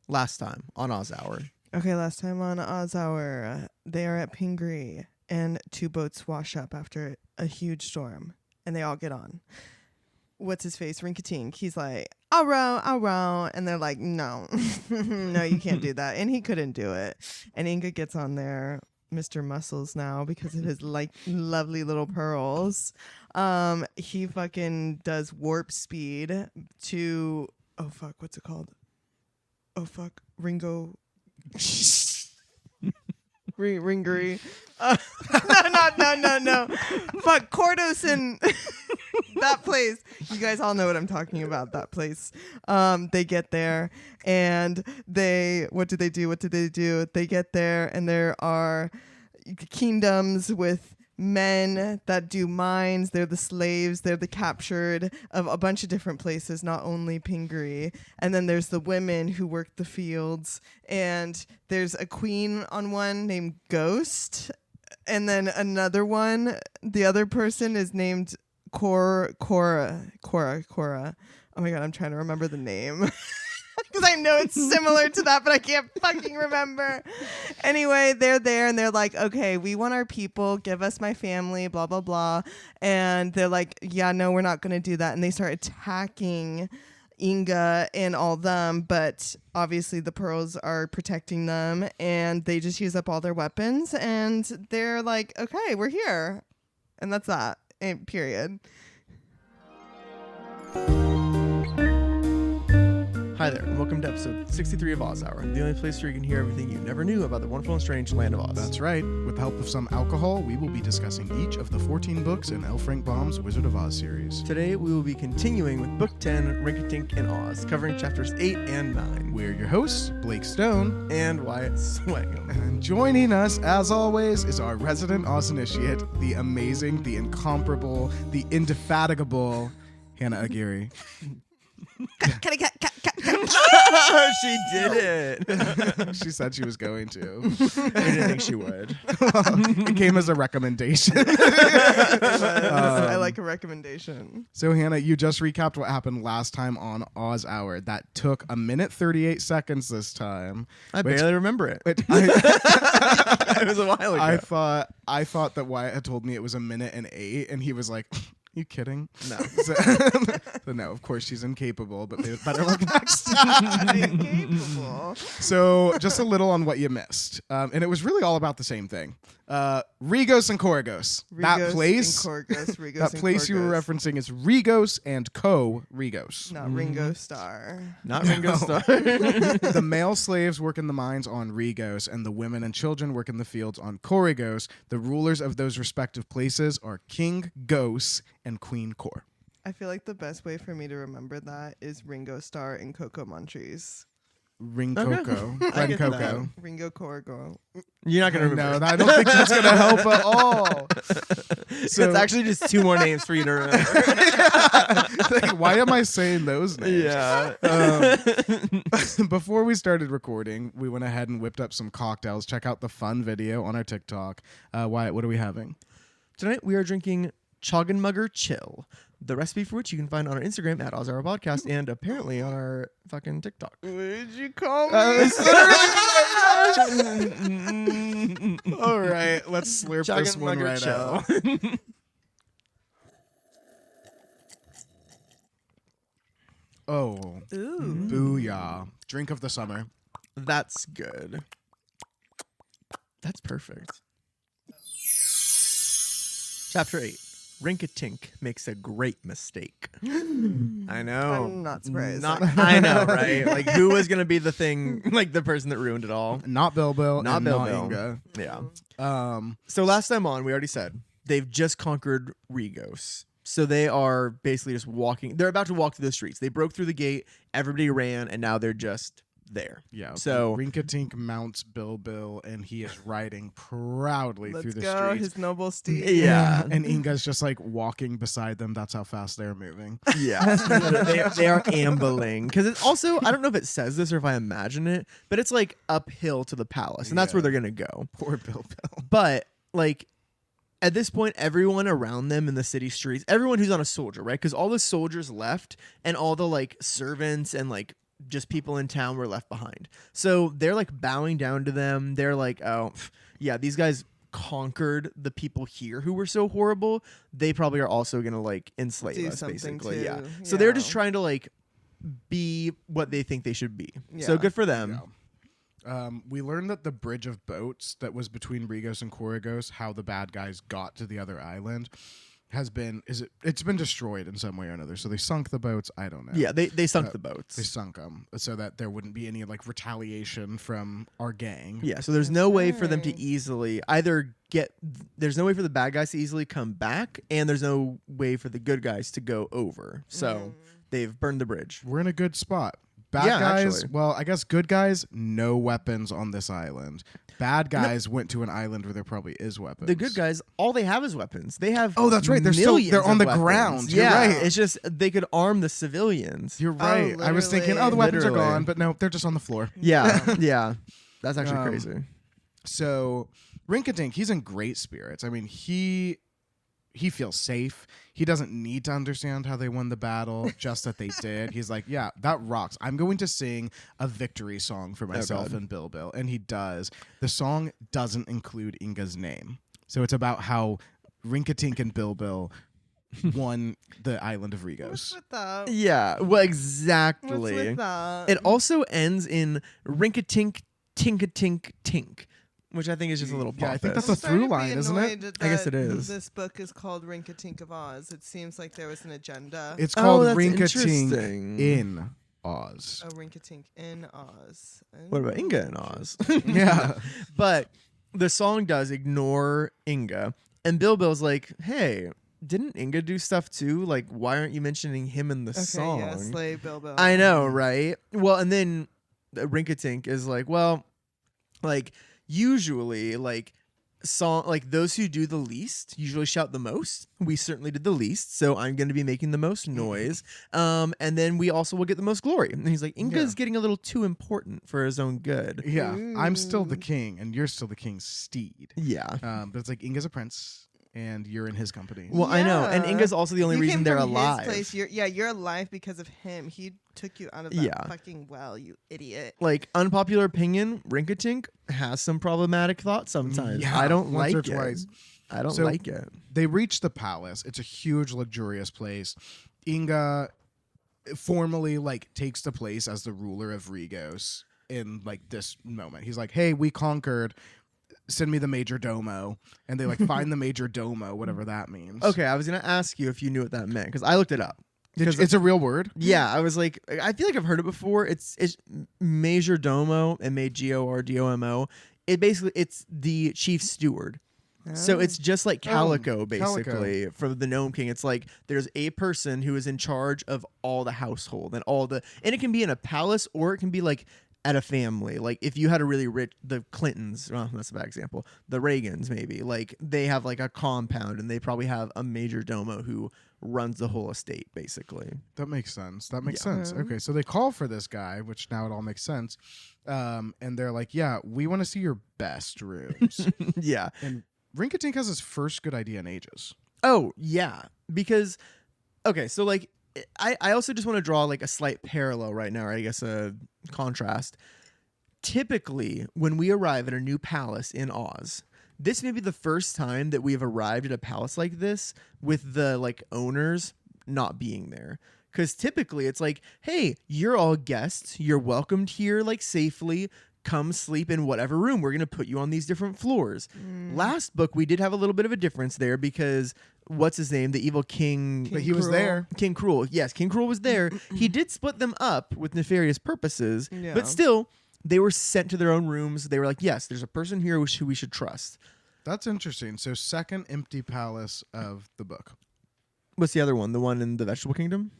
last time on Oz Hour. Okay, last time on Oz Hour, they are at Pingree, and 2 boats wash up after a huge storm, and they all get on. What's his face? Rinkitink. He's like, I'll row. And they're like, no, no, you can't do that. And he couldn't do it. And Inga gets on there, Mr. Muscles now, because of his like lovely little pearls. He fucking does warp speed to, oh fuck, what's it called? Oh fuck, Ringo. Ringery. No. Fuck, Cordos and that place. You guys all know what I'm talking about, that place. They get there and what do they do? They get there and there are kingdoms with men that do mines. They're the slaves. They're the captured of a bunch of different places, not only Pingree. And then there's the women who work the fields. And there's a queen on one named Ghost. And then another one, the other person is named Cora. Oh my God, I'm trying to remember the name. Because I know it's similar to that, but I can't fucking remember. Anyway, they're there and they're like, okay, we want our people. Give us my family, blah, blah, blah. And they're like, yeah, no, we're not going to do that. And they start attacking Inga and all them. But obviously the pearls are protecting them. And they just use up all their weapons. And they're like, okay, we're here. And that's that. Period. Hi there, and welcome to episode 63 of Oz Hour, the only place where you can hear everything you never knew about the wonderful and strange land of Oz. That's right. With the help of some alcohol, we will be discussing each of the 14 books in L. Frank Baum's Wizard of Oz series. Today, we will be continuing with Book 10, Rinkitink in Oz, covering chapters 8 and 9. We're your hosts, Blake Stone and Wyatt Swangham. And joining us, as always, is our resident Oz initiate, the amazing, the incomparable, the indefatigable Hannah Aguirre. She did it. She said she was going to. I didn't think she would. It came as a recommendation. I like a recommendation. So, Hannah, you just recapped what happened last time on Oz Hour. That took 1:38 seconds this time. I barely remember it. It was a while ago. I thought that Wyatt had told me it was 1:08, and he was like, you kidding? No. So no, of course she's incapable, but they better look next time. Incapable. So just a little on what you missed. And it was really all about the same thing. Regos and Coragos. That place you were referencing is Regos and Co-Regos. Not Ringo Starr. Not Ringo Starr. The male slaves work in the mines on Regos, and the women and children work in the fields on Coragos. The rulers of those respective places are King Gos and Queen Cor. I feel like the best way for me to remember that is Ringo Starr and Coco Montrese. Ring Coco. I Ren get Coco. Ringo Corgo. You're not going to remember. No, I don't think that's going to help at all. So it's actually just 2 more names for you to remember. Like, why am I saying those names? Yeah. Before we started recording, we went ahead and whipped up some cocktails. Check out the fun video on our TikTok. Wyatt, what are we having? Tonight we are drinking Choggenmugger Chill, the recipe for which you can find on our Instagram at Ozara Podcast and apparently on our fucking TikTok. What did you call me? All right, let's slurp this one right out. Oh, Ooh. booyah. Drink of the summer. That's good. That's perfect. Chapter 8. Rinkitink makes a great mistake. I know. I'm not surprised. I know, right? Like, who was going to be the thing, like the person that ruined it all? Not Bilbo. Not and Bilbo. Not Inga. Yeah. So last time on, we already said they've just conquered Regos. So they are basically just walking. They're about to walk through the streets. They broke through the gate. Everybody ran, and now they're just there. Yeah. So Rinkitink mounts Bilbo, and he is riding proudly through the Let's go, streets. his noble steed. Yeah. And Inga's just like walking beside them. That's how fast they're moving. Yeah. they are ambling. Because it's also, I don't know if it says this or if I imagine it, but it's like uphill to the palace. And that's where they're going to go. Poor Bilbo. But like at this point, everyone around them in the city streets, everyone who's on a soldier, right? Because all the soldiers left and all the like servants and like just people in town were left behind. So they're like bowing down to them. They're like, oh, yeah, these guys conquered the people here who were so horrible. They probably are also going to like enslave Do us, basically. too. Yeah. So they're just trying to like be what they think they should be. Yeah. So good for them. We learned that the bridge of boats that was between Regos and Koragos, how the bad guys got to the other island, it's been destroyed in some way or another. So they sunk the boats. I don't know. Yeah, they sunk the boats. They sunk them so that there wouldn't be any like retaliation from our gang. Yeah, so there's no way for them to easily either there's no way for the bad guys to easily come back, and there's no way for the good guys to go over. So they've burned the bridge. We're in a good spot. Bad guys, actually. Well, I guess good guys, no weapons on this island. Bad guys went to an island where there probably is weapons. The good guys, all they have is weapons. They have that's right. They're on the ground. You're right. Right. It's just they could arm the civilians. You're right. I was thinking, the weapons are gone, but no, they're just on the floor. Yeah, yeah. That's actually crazy. So Rinkitink, he's in great spirits. I mean, he feels safe. He doesn't need to understand how they won the battle, just that they did. He's like, yeah, that rocks. I'm going to sing a victory song for myself and Bilbil. And he does. The song doesn't include Inga's name. So it's about how Rinkitink and Bilbil won the island of Regos. What's with that? Yeah, well, exactly. What's with that? It also ends in Rinkitink, Tinkatink, Tink. Which I think is just a little pompous. Yeah, I think that's a through line, isn't it? I guess it is. This book is called Rinkitink of Oz. It seems like there was an agenda. It's called that's Rinkitink in Oz. Oh, Rinkitink in Oz. What about Inga in Oz? Yeah. But the song does ignore Inga. And Bilbil's like, hey, didn't Inga do stuff too? Like, why aren't you mentioning him in the song? Yeah, slay Bilbil. I know, right? Well, and then Rinkitink is like, well, like, usually, like those who do the least usually shout the most. We certainly did the least, so I'm going to be making the most noise. And then we also will get the most glory. And he's like, Inga's getting a little too important for his own good. Yeah, I'm still the king, and you're still the king's steed. Yeah. But it's like Inga's a prince, and you're in his company. Well, I know. And Inga's also the only reason they're alive. His place. You're alive because of him. He took you out of that fucking well, you idiot. Like, unpopular opinion, Rinkitink has some problematic thoughts sometimes. Yeah, I don't like it. Twice. I don't like it. They reach the palace. It's a huge, luxurious place. Inga formally takes the place as the ruler of Regos in this moment. He's like, hey, we conquered. Send me the major domo, and they find the major domo, whatever that means. Okay, I was gonna ask you if you knew what that meant because I looked it up. It's a real word. Yeah, I was like, I feel like I've heard it before. It's major domo, MAGORDOMO. It's the chief steward. So it's just like Calico, basically, for the Gnome King. It's like there's a person who is in charge of all the household and and it can be in a palace or it can be at a family. Like if you had a really rich, the Clintons, well, that's a bad example. The Reagans, maybe, they have a compound and they probably have a major domo who runs the whole estate, basically. That makes sense. Okay, so they call for this guy, which now it all makes sense. And they're like, yeah, we want to see your best rooms. Yeah. And Rinkitink has his first good idea in ages. Oh, yeah. Because, okay, so I also just want to draw a slight parallel right now, or I guess a contrast. Typically, when we arrive at a new palace in Oz, this may be the first time that we have arrived at a palace like this with the owners not being there. Because typically it's hey, you're all guests. You're welcomed here safely. Come sleep in whatever room. We're going to put you on these different floors. Last book, we did have a little bit of a difference there because what's his name? The evil king. But he was there. King Cruel. Yes, King Cruel was there. He did split them up with nefarious purposes, but still, they were sent to their own rooms. They were like, yes, there's a person here who we should trust. That's interesting. So second empty palace of the book. What's the other one? The one in the Vegetable Kingdom?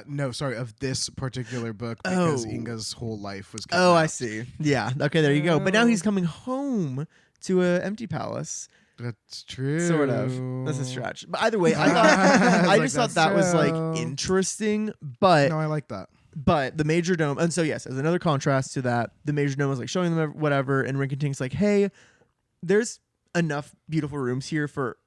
No, sorry, of this particular book because Inga's whole life was kidnapped. Oh, I see. Yeah. Okay, there you go. But now he's coming home to an empty palace. That's true. Sort of. That's a stretch. But either way, I just thought that was interesting. But no, I like that. But the major dome, and so yes, as another contrast to that, the major dome was showing them whatever, and Rinkitink's hey, there's enough beautiful rooms here for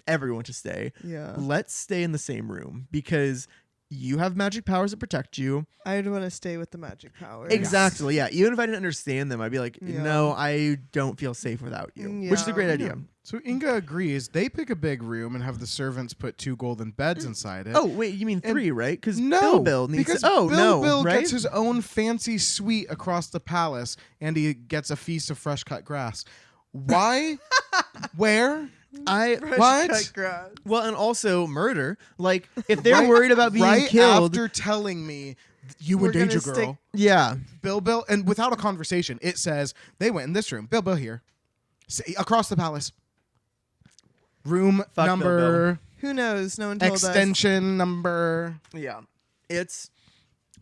everyone to stay. Yeah. Let's stay in the same room because you have magic powers that protect you. I'd want to stay with the magic powers. Exactly. Yeah. Even if I didn't understand them, I'd be like, Yeah. no, I don't feel safe without you, which is a great idea. So Inga agrees. They pick a big room and have the servants put 2 golden beds inside it. Oh, wait, you mean 3, right? Because No, Bill needs because to, Bill right? gets his own fancy suite across the palace, and he gets a feast of fresh cut grass. Why? Where? What? Cut grass. Well, and also murder. Like, if they're worried about being right killed. after telling me you We're were danger gonna girl, Yeah. Bill, and without a conversation, it says they went in this room. Bill here, across the palace. Room Fuck number. Bill. Who knows? No one told us. Extension number. Yeah.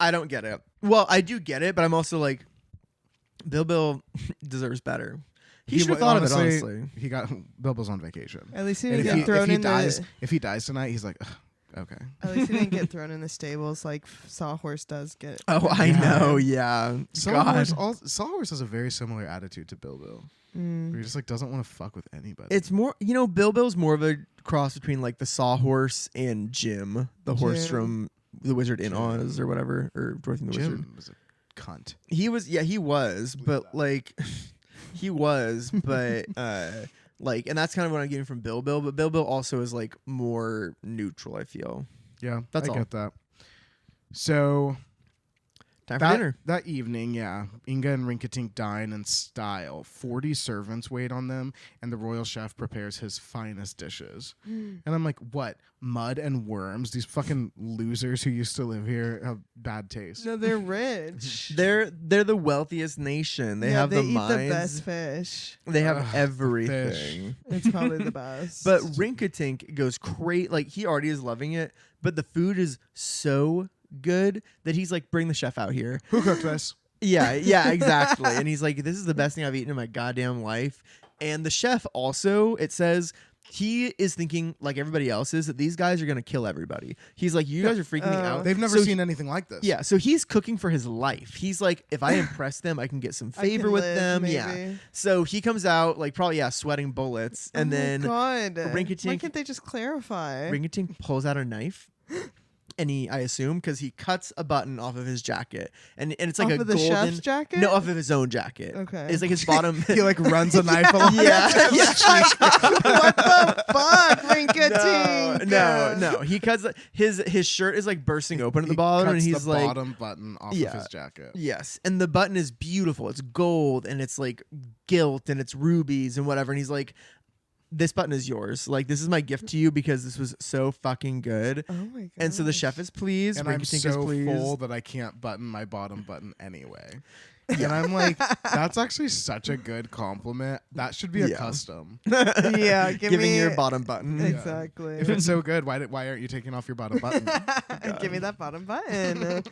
I don't get it. Well, I do get it, but I'm also like, Bill deserves better. He should have thought of it, honestly. He got Bilbo's on vacation. At least he And didn't get thrown in if he dies tonight, he's like, ugh, okay. At least he didn't get thrown in the stables like Sawhorse does get. Oh, I know. Yeah. Sawhorse has a very similar attitude to Bilbo. Where he just like doesn't want to fuck with anybody. It's more, Bilbo's more of a cross between like the Sawhorse and Jim, the horse from The Wizard in Oz or whatever, or Dorothy and the Wizard. Jim was a cunt. He was, but like, he was, but like, and that's kind of what I'm getting from Bill. But Bill also is like more neutral, I feel. Yeah, That's I all. get that. So Time for dinner. that evening, Inga and Rinkitink dine in style. 40 servants wait on them, and the royal chef prepares his finest dishes. And I'm like, what? Mud and worms? These fucking losers who used to live here have bad taste. No, they're rich. They're the wealthiest nation. They have they the eat mines. the best fish. They have Ugh, everything. It's probably the best. But Rinkitink goes crazy. Like, he already is loving it, but the food is so good that he's like, bring the chef out here. Who cooked this? Yeah, exactly. And he's like, this is the best thing I've eaten in my goddamn life. And the chef also, it says, he is thinking, like everybody else is, that these guys are going to kill everybody. He's like, you guys are freaking me out. They've never seen anything like this. Yeah, so he's cooking for his life. He's like, if I impress them, I can get some favor with them. Maybe. Yeah. So he comes out, like, probably, sweating bullets. And then God. Rinkitink- Why can't they just clarify? Rinkitink pulls out a knife. And I assume, because he cuts a button off of his jacket, and it's like Off a of the golden chef's jacket? No, off of his own jacket. Okay. It's like his bottom. He like runs a knife along. Yeah. What the fuck, Rinkitink? No. He cuts his shirt is like bursting open at the He bottom, and cuts he's the like, bottom button off of his jacket. yes, and the button is beautiful. It's gold, and it's like gilt, and it's rubies and whatever. And he's like, this button is yours. Like, this is my gift to you because this was so fucking good. Oh my god. And so the chef is pleased. And I'm Rinkitink so is pleased. full that I can't button my bottom button anyway. And I'm like, that's actually such a good compliment. That should be a custom. Yeah, Giving me your bottom button. Exactly. If it's so good, why aren't you taking off your bottom button? Give me that bottom button.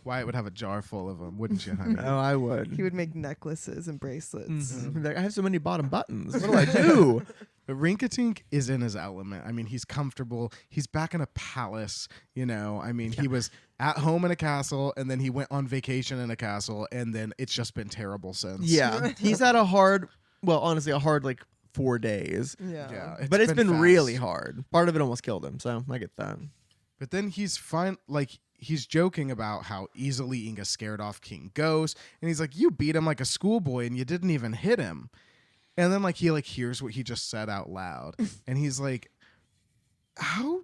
Wyatt would have a jar full of them, wouldn't you, honey? Oh, I would. He would make necklaces and bracelets. Mhm. Like, I have so many bottom buttons. What do I do? But Rinkitink is in his element. I mean, he's comfortable. He's back in a palace, I mean, he was at home in a castle, and then he went on vacation in a castle, and then it's just been terrible since. Yeah. He's had a hard like 4 days. Yeah. But it's been fast. really hard. Part of it almost killed him, so I get that. But then he's fine, like, he's joking about how easily Inga scared off King Ghost, and he's like, you beat him like a schoolboy, and you didn't even hit him. And then he hears what he just said out loud, and he's like, how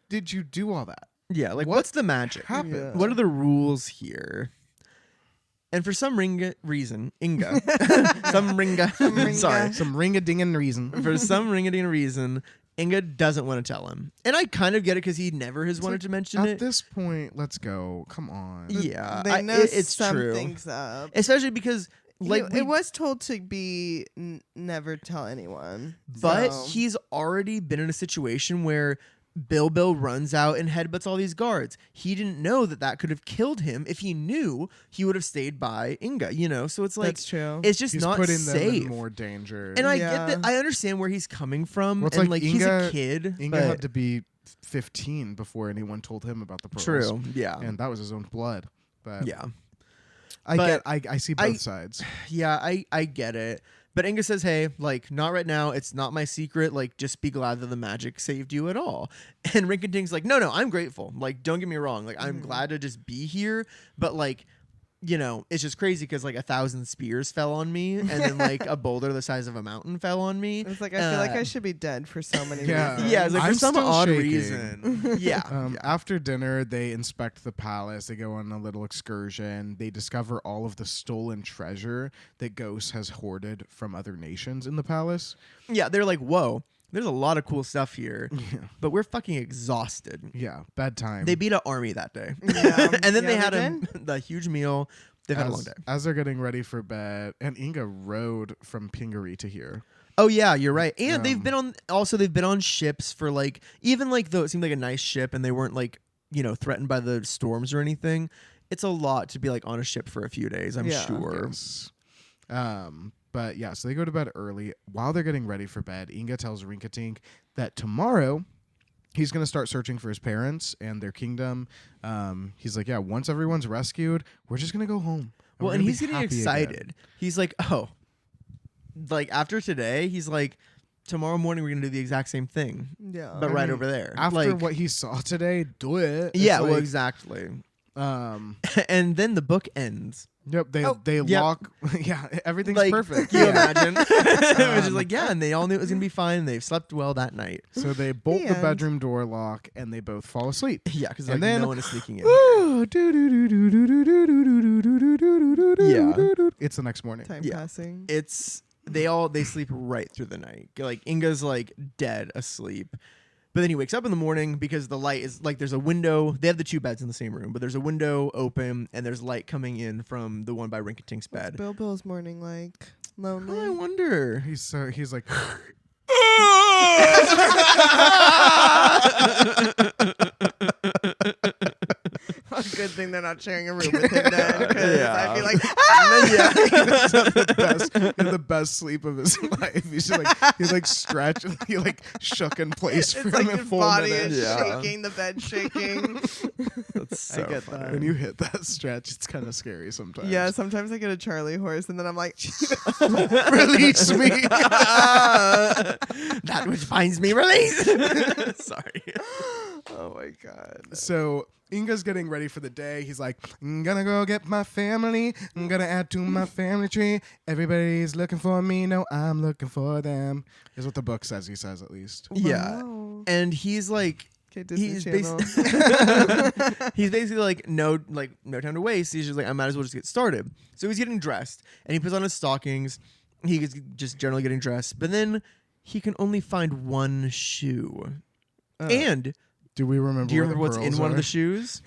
did you do all that? Yeah, like, what's the magic? Happened? Yeah. What are the rules here? And for some reason, Inga, some ring-a-ding-in reason. for some ring-a-ding reason, Inga doesn't want to tell him. And I kind of get it because he never has wanted to mention At it. this point, let's go. Come on. Yeah, They know it's true. something's up. Especially because, like, it was told to be never tell anyone. but so. he's already been in a situation where Bilbo runs out and headbutts all these guards. He didn't know that could have killed him. If he knew, he would have stayed by Inga, So it's like, That's true. it's just He's not putting safe. them in more danger. And I Yeah. get that. I understand where he's coming from. Well, it's and like he's a Inga- kid. Inga but had to be 15 before anyone told him about the pearls. true. Yeah. And that was his own blood. But Yeah. I But see both sides. Yeah, I get it. But Inga says, hey, like, not right now. It's not my secret. Like, just be glad that the magic saved you at all. And Rinkitink's like, no, I'm grateful. Like, don't get me wrong. Like, I'm glad to just be here. But, like, you know, it's just crazy because, like, 1,000 spears fell on me. And then, like, a boulder the size of a mountain fell on me. It's like, I feel like I should be dead for so many reasons. Yeah, it's like, I'm for some still odd shaking. reason. Yeah. After dinner, they inspect the palace. They go on a little excursion. They discover all of the stolen treasure that Ghost has hoarded from other nations in the palace. Yeah, they're like, whoa, there's a lot of cool stuff here. Yeah. But we're fucking exhausted. Yeah, bedtime. They beat an army that day. Yeah. And then Yeah, they had did? the huge meal. They've had a long day. As they're getting ready for bed, and Inga rode from Pingaree to here. Oh yeah, you're right. And they've been on ships for like, even like though it seemed like a nice ship and they weren't like, you know, threatened by the storms or anything. It's a lot to be like on a ship for a few days, I'm sure. Yes. But yeah, so they go to bed early. While they're getting ready for bed, Inga tells Rinkitink that tomorrow he's going to start searching for his parents and their kingdom. He's like, yeah, once everyone's rescued, we're just going to go home. Well, and he's getting excited. He's like, oh, like after today, he's like, tomorrow morning we're going to do the exact same thing. Yeah. But over there. After like, what he saw today, do it. It's yeah, like, well, exactly. And then the book ends. Yep, they lock. Yeah, everything's like, perfect. Can you imagine? It was just like, yeah, and they all knew it was going to be fine. And they've slept well that night. So they bolt the bedroom door lock and they both fall asleep. Yeah, because like, no one is sneaking in. Yeah, it's the next morning. Time passing. They sleep right through the night. Like Inga's like dead asleep. But then he wakes up in the morning because the light is like there's a window. They have the two beds in the same room, but there's a window open and there's light coming in from the one by Rinkitink's bed. What's Bill's morning like? Lonely. I wonder. He's like Good thing they're not sharing a room with him then, because Yeah. I'd be like, the best sleep of his life. He's like stretched, he like shook in place for it's him like in his 4 body minutes. is shaking, the bed shaking. That's so I get funny. that. When you hit that stretch, it's kind of scary sometimes. Yeah, sometimes I get a Charlie horse and then I'm like, Release me. That which finds me release. Sorry. oh my God. So Inga's getting ready for the day. He's like, I'm gonna go get my family. I'm gonna add to my family tree. Everybody's looking for me. No, I'm looking for them. Is what the book says. He says at least. Yeah. Wow. And he's like, Okay, Disney he's Channel. he's basically like no time to waste. He's just like, I might as well just get started. So he's getting dressed and he puts on his stockings. He's just generally getting dressed, but then he can only find one shoe. And do we remember? do you remember where what's the in pearls one of are? the shoes?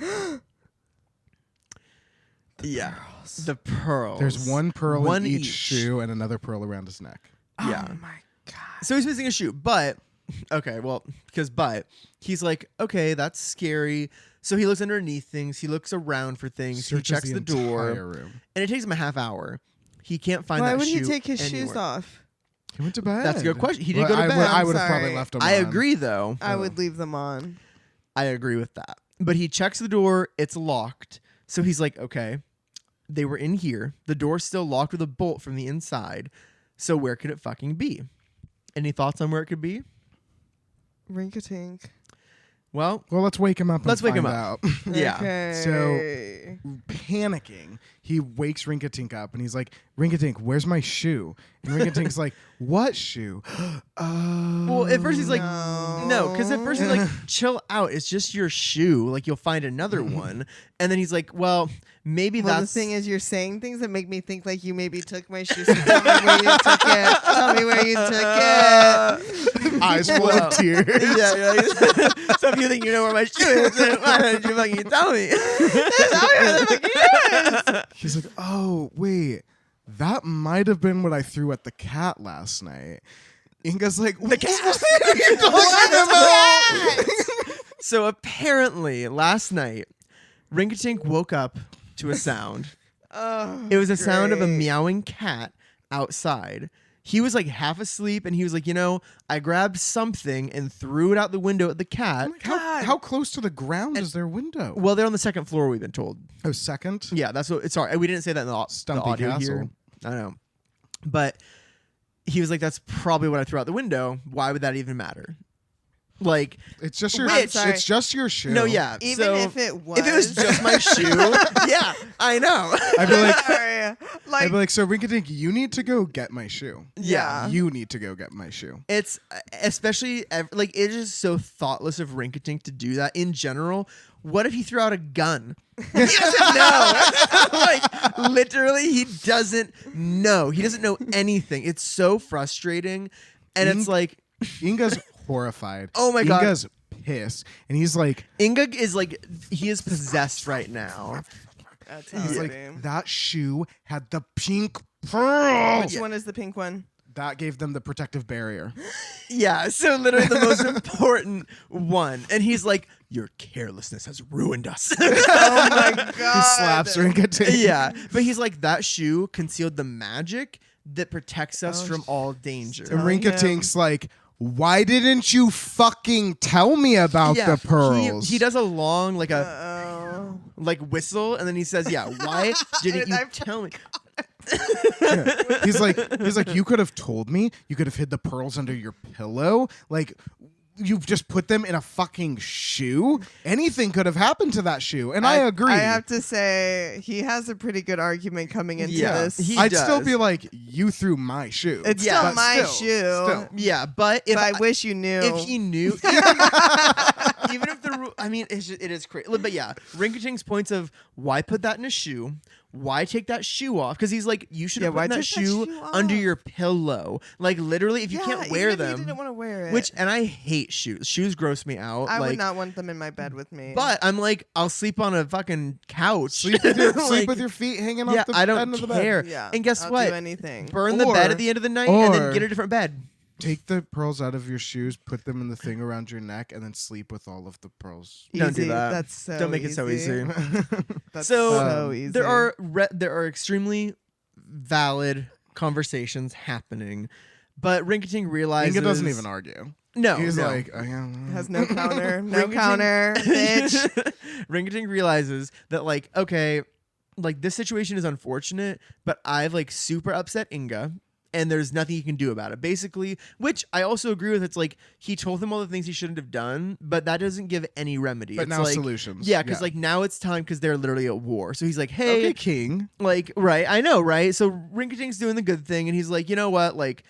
The pearls. There's one pearl One in each each. shoe and another pearl around his neck. Yeah. Oh my God. So he's missing a shoe, but he's like, okay, that's scary. So he looks underneath things. He looks around for things. Searches he checks the door, entire room. and it takes him a half hour. He can't find Why that would shoe he take his shoes anywhere. off? He went to bed. That's a good question. He did go to bed. I I'm would have probably sorry. left him. I on. agree, though. I would leave them on. I agree with that. But he checks the door. It's locked. So he's like, okay, they were in here. The door's still locked with a bolt from the inside. So where could it fucking be? Any thoughts on where it could be? Rinkitink. Well, let's wake him up. Let's and wake him find up. out. Yeah. Okay. Panicking, he wakes Rinkitink up and he's like, Rinkitink, where's my shoe? And Rinkitink's like, what shoe? well, at first he's like, no, because at first he's like, chill out. It's just your shoe. Like, you'll find another one. And then he's like, well, maybe Well, that's... the thing is, you're saying things that make me think like you maybe took my shoes. So tell me where you took it. Tell me where you took it. Eyes full of tears. yeah. So if you think you know where my shoe is, then why don't you fucking tell me? Tell me where the fuck it is. He's like, oh, wait. That might have been what I threw at the cat last night. Inga's like, the cat? What are you talking about? So apparently, last night, Rinkitink woke up to a sound. It was a sound of a meowing cat outside. He was like half asleep, and he was like, I grabbed something and threw it out the window at the cat. How close to the ground is their window? Well, they're on the second floor, we've been told. Oh, second? Yeah, that's what. Sorry, we didn't say that in the Stumpy audio Castle. here. I know, but he was like, that's probably what I threw out the window. Why would that even matter? Like, it's just your it's just your shoe. No, yeah. Even so if it was just my shoe, yeah, I know. I'd be like, Sorry. I'd be like, so Rinkitink, you need to go get my shoe. Yeah. You need to go get my shoe. It's especially like it is so thoughtless of Rinkitink to do that in general. What if he threw out a gun? He doesn't know. Like literally, he doesn't know. He doesn't know anything. It's so frustrating, and it's like Inga's horrified. Oh my God. Inga's pissed, and he's like, Inga is like he is possessed right now. That's he's how like, it is. that shoe had the pink pearl. Which one is the pink one? That gave them the protective barrier. Yeah, so literally the most important one, and he's like, "Your carelessness has ruined us." Oh my god! He slaps Rinkitink. Yeah, but he's like, that shoe concealed the magic that protects us from all danger. And Rinkitink's like, why didn't you fucking tell me about the pearls? He does a long like whistle, and then he says, "Yeah, why didn't you tell me?" Yeah. He's like, you could have told me. You could have hid the pearls under your pillow. Like, you've just put them in a fucking shoe. Anything could have happened to that shoe, and I agree. I have to say, he has a pretty good argument coming into this. I'd still be like, you threw my shoe. It's still my shoe. Still. Yeah, but if I wish you knew. If he knew, even if the I mean, it is crazy. But yeah, Rinkitink's points of why put that in a shoe. Why take that shoe off? Because he's like, you should have put that shoe under your pillow. Like literally, if you can't wear them, you didn't want to wear it. Which, and I hate shoes. Shoes gross me out. I would not want them in my bed with me. But I'm like, I'll sleep on a fucking couch. Sleep with your feet hanging off the end of the bed. I don't care. Yeah, and guess I'll what? do anything. Burn the bed at the end of the night and then get a different bed. Take the pearls out of your shoes, put them in the thing around your neck, and then sleep with all of the pearls. Easy. Don't do that. That's so Don't make it so easy. That's so easy. There are extremely valid conversations happening, but Rinkitink realizes Inga doesn't even argue. No, he's no. like, has no counter, no counter, bitch. Rinkitink realizes that like, okay, like this situation is unfortunate, but I've like super upset Inga. And there's nothing he can do about it, basically, which I also agree with. It's like he told him all the things he shouldn't have done, but that doesn't give any remedy. But it's now like, solutions. Yeah, because like now it's time because they're literally at war. So he's like, hey, okay, king. Like, right, I know, right? So Rinkitink's doing the good thing, and he's like, you know what? Like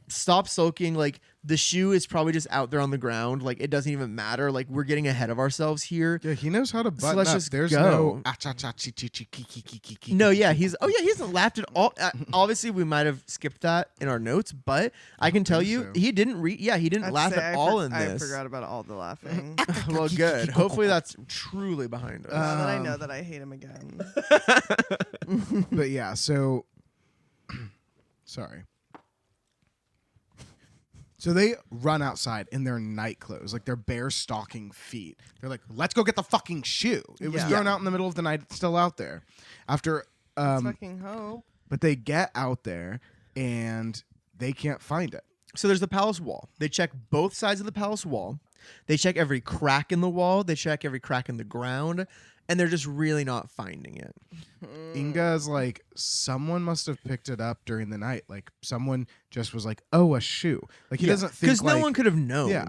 stop sulking. Like the shoe is probably just out there on the ground. Like it doesn't even matter. Like we're getting ahead of ourselves here. Yeah, he knows how to button let's up. just There's go. no No, yeah, he hasn't laughed at all. Obviously, we might have skipped that in our notes, but I can tell you, he didn't. He didn't laugh at all in this. I forgot about all the laughing. Well, good. Hopefully, that's truly behind us. Now that I know that I hate him again. But yeah, so sorry. So they run outside in their night clothes, like their bare stocking feet. They're like, let's go get the fucking shoe. It was thrown out in the middle of the night. It's still out there. After, Let's fucking hope. But they get out there and they can't find it. So there's the palace wall. They check both sides of the palace wall. They check every crack in the wall. They check every crack in the ground. And they're just really not finding it. Inga's like, someone must have picked it up during the night. Like someone just was like, oh, a shoe. Like he doesn't think because no one could have known. Yeah.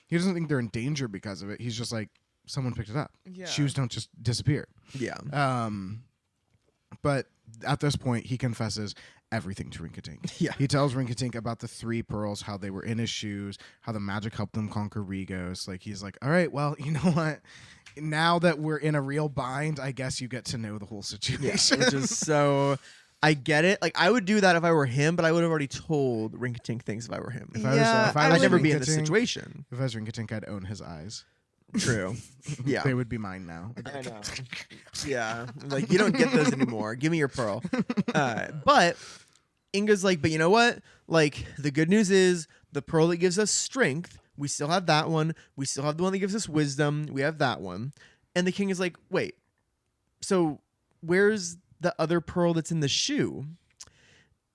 He doesn't think they're in danger because of it. He's just like, someone picked it up. Yeah. Shoes don't just disappear. Yeah. But at this point, he confesses everything to Rinkitink. Yeah. He tells Rinkitink about the 3 pearls, how they were in his shoes, how the magic helped them conquer Regos. Like he's like, all right, well, you know what? Now that we're in a real bind, I guess you get to know the whole situation. Yeah, which is so. I get it. Like I would do that if I were him, but I would have already told Rinkitink things if I were him. If I was I'd never be in this situation. If I was Rinkitink, I'd own his eyes. True. Yeah. They would be mine now. I know. Yeah. Like, you don't get those anymore. Give me your pearl. But Inga's like, but you know what? Like, the good news is the pearl that gives us strength, we still have that one. We still have the one that gives us wisdom. We have that one. And the king is like, wait, so where's the other pearl that's in the shoe?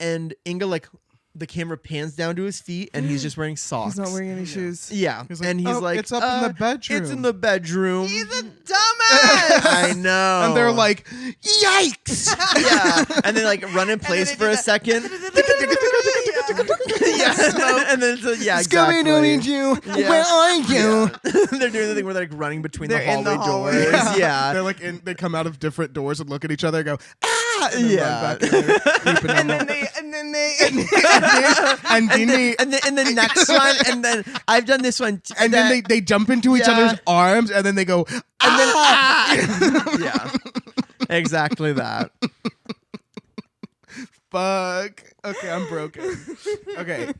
And Inga, like, the camera pans down to his feet and he's just wearing socks. He's not wearing any shoes. Yeah. He's like, and he's like, it's up in the bedroom. It's in the bedroom. He's a dumbass. I know. And they're like, yikes. Yeah. And they like run in place for a second. yeah, and then exactly. Scooby-Doo need you. Yeah. Where are you? Yeah. They're doing the thing where they're like running between They're in the the hallway hallway. doors. Yeah. They're like they come out of different doors and look at each other and go, ah, and then Yeah. run back in there, keeping And them then all- and then they and and then the next one, and then I've done this one, and then they jump into each Yeah. other's arms and then they go, and then ah! yeah, exactly that. Fuck. Okay, I'm broken. Okay.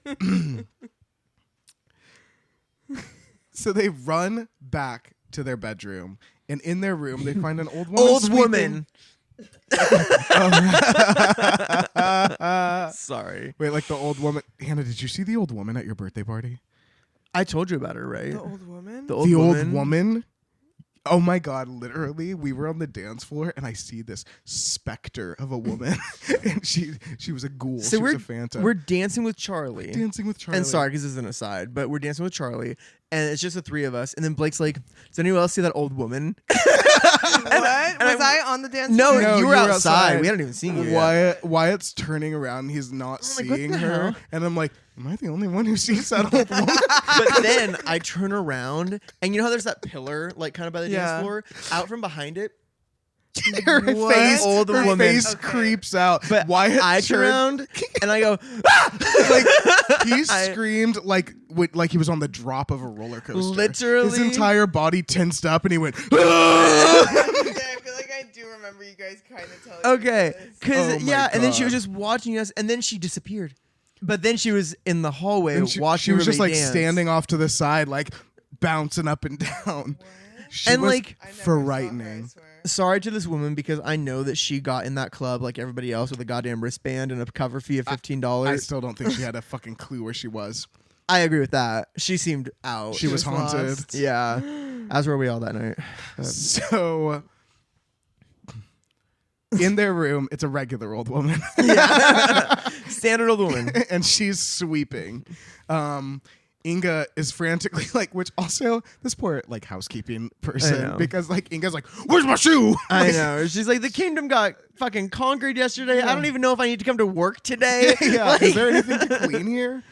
So they run back to their bedroom, and in their room they find an old woman. Old sweeping- woman. Sorry, Wait, like the old woman. Hannah, did you see the old woman at your birthday party? I told you about her, right? the old woman. The Old woman. Oh my God, literally, we were on the dance floor and I see this specter of a woman and she was a ghoul. So she we're was a phantom. we're dancing with Charlie. dancing with Charlie. And sorry, because this is an aside, but we're dancing with Charlie, and it's just the three of us. And then Blake's like, "Does anyone else see that old woman?" What? and Was I on the dance No, floor? you were outside. We hadn't even seen you yet. Wyatt's turning around. He's not I'm like, what seeing the her. hell? And I'm like, am I the only one who sees that old woman? But then I turn around, and you know how there's that pillar, like kind of by the Yeah. dance floor? Out from behind it, her What? face, Old her woman. face Okay. creeps out. but Wyatt I turn turned- around, and I go, He I- screamed like he was on the drop of a roller coaster. Literally. his entire body tensed up, and he went. I feel like I do remember you guys kind of telling okay, me this. because Oh my yeah, and then she was God. just watching us, and then she disappeared. But then she was in the hallway And she watching. was just everybody like dance. standing off to the side, like bouncing up and down. She And, was like, I never saw her, I frightening. swear. Sorry to this woman because I know that she got in that club like everybody else with a goddamn wristband and a cover fee of $15. I still don't think she had a fucking clue where she was. I agree with that. She seemed out. She was haunted. lost. Yeah, as were we all that night. So in their room, it's a regular old woman, Standard old woman. and she's sweeping. Inga is frantically like, which also this poor like housekeeping I person, know. because like Inga's like, where's my shoe? I know. She's like, the kingdom got fucking conquered yesterday. I don't even know if I need to come to work today. Yeah, Like- is there anything to clean here?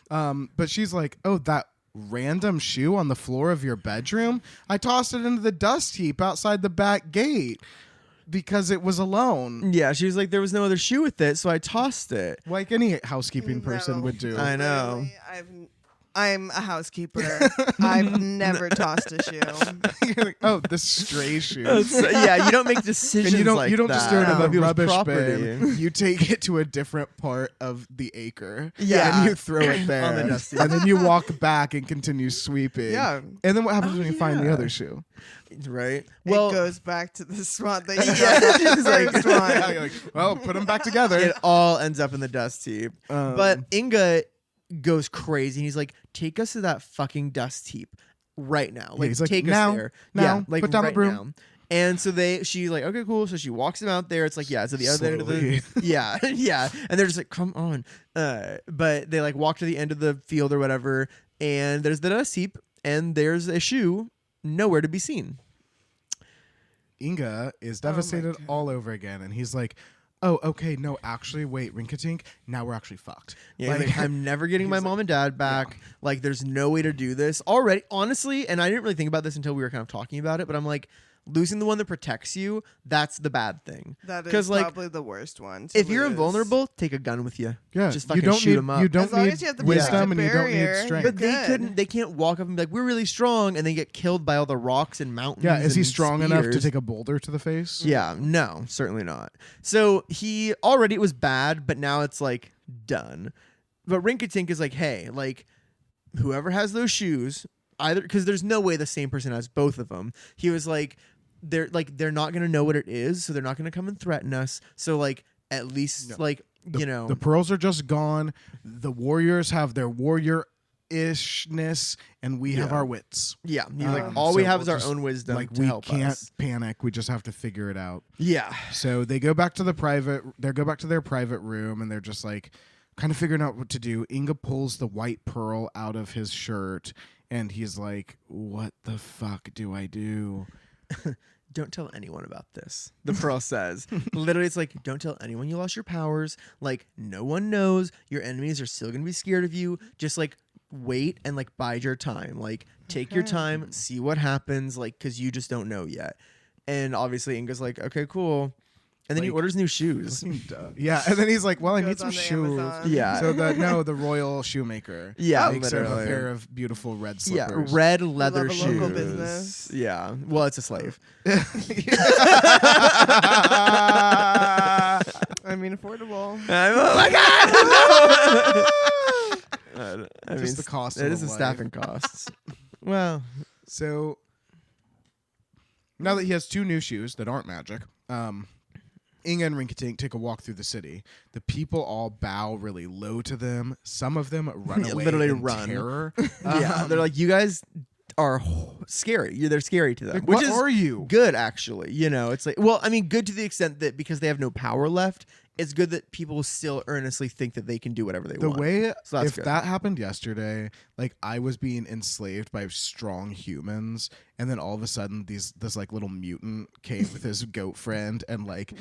But she's like, oh, that random shoe on the floor of your bedroom? I tossed it into the dust heap outside the back gate because it was alone. Yeah, she was like, there was no other shoe with it, so I tossed it. Like any housekeeping person No. would do. I know. Literally, I'm a housekeeper. I've never tossed a shoe. You're like, oh, this stray shoe. Yeah, you don't make decisions And you don't like you don't that. just throw it in on the people's rubbish property. bin. You take it to a different part of the acre. Yeah. And you throw it there. On the dusty. And then you walk back and continue sweeping. Yeah. And then what happens when you find the yeah. other shoe? Right? It goes back to the spot that you Yeah, got the she's like- first one. Yeah, you're like, well, put them back together. it all ends up in the dust heap. But Inga goes crazy. And he's like, take us to that fucking dust heap right now. Like, he's like, take now, us there. now, Yeah, like put down the right broom. now. And so she's like, okay, cool. So she walks him out there. It's like, yeah, it's at the other end of the, Slowly. yeah, yeah. And they're just like, come on. But they like walk to the end of the field or whatever. And there's the dust heap and there's a shoe nowhere to be seen. Inga is Oh my devastated God. all over again. And he's like, oh, okay, no, actually, wait, Rinkitink, now we're actually fucked. Yeah, he's Like- like, I'm never getting my he's like- mom and dad back. Like, there's no way to do this already. Honestly, and I didn't really think about this until we were kind of talking about it, but I'm like, losing the one that protects you, that's the bad thing. That 'Cause, is like, probably the worst one. to If you're lose. invulnerable, take a gun with you. Yeah, Just you fucking don't shoot need, 'em up. You don't As long need as you have the wisdom protective and you don't barrier, need strength. But they good. couldn't. They can't walk up and be like, "We're really strong," and then get killed by all the rocks and mountains. Yeah, is he and strong enough to spears. take a boulder to the face? Yeah, no, certainly not. So he already it was bad, but now it's like done. But Rinkitink is like, hey, like whoever has those shoes, either because there's no way the same person has both of them. He was like, they're not gonna know what it is, so they're not gonna come and threaten us. So like at least No. like The, you know. the pearls are just gone. The warriors have their warrior-ishness, and we have Yeah. our wits. Yeah, he's like Um, all we so have we'll is our just, own wisdom Like to we help can't us. panic. We just have to figure it out. Yeah, So they go back to the private. They go back to their private room, and they're just like, kind of figuring out what to do. Inga pulls the white pearl out of his shirt, and he's like, "What the fuck do I do?" don't tell anyone about this. The pearl says, literally, it's like, don't tell anyone you lost your powers. Like, no one knows. Your enemies are still going to be scared of you. Just like wait and like bide your time. Like, take your time, see what happens. Like, because you just don't know yet. And obviously, Inga's like, okay, cool. And then he orders new shoes. Yeah, and then he's like, well, I need some shoes. Amazon. Yeah. So the royal shoemaker makes him a pair of beautiful red slippers. Yeah, red leather love a shoes. local business. Yeah. Well, it's a slave. I mean, affordable. Oh my god! I Just the cost It of is the life. staffing costs. Well, So now that he has two new shoes that aren't magic, Inga and Rinkitink take a walk through the city. The people all bow really low to them. Some of them run away literally in run. terror. yeah, they're like, you guys are scary. They're scary to them. Like, which what is are you? good, actually. You know, it's like, well, I mean, good to the extent that because they have no power left, it's good that people still earnestly think that they can do whatever they The want. way, So that's if good. that happened yesterday, like I was being enslaved by strong humans, and then all of a sudden this like little mutant came with his goat friend and like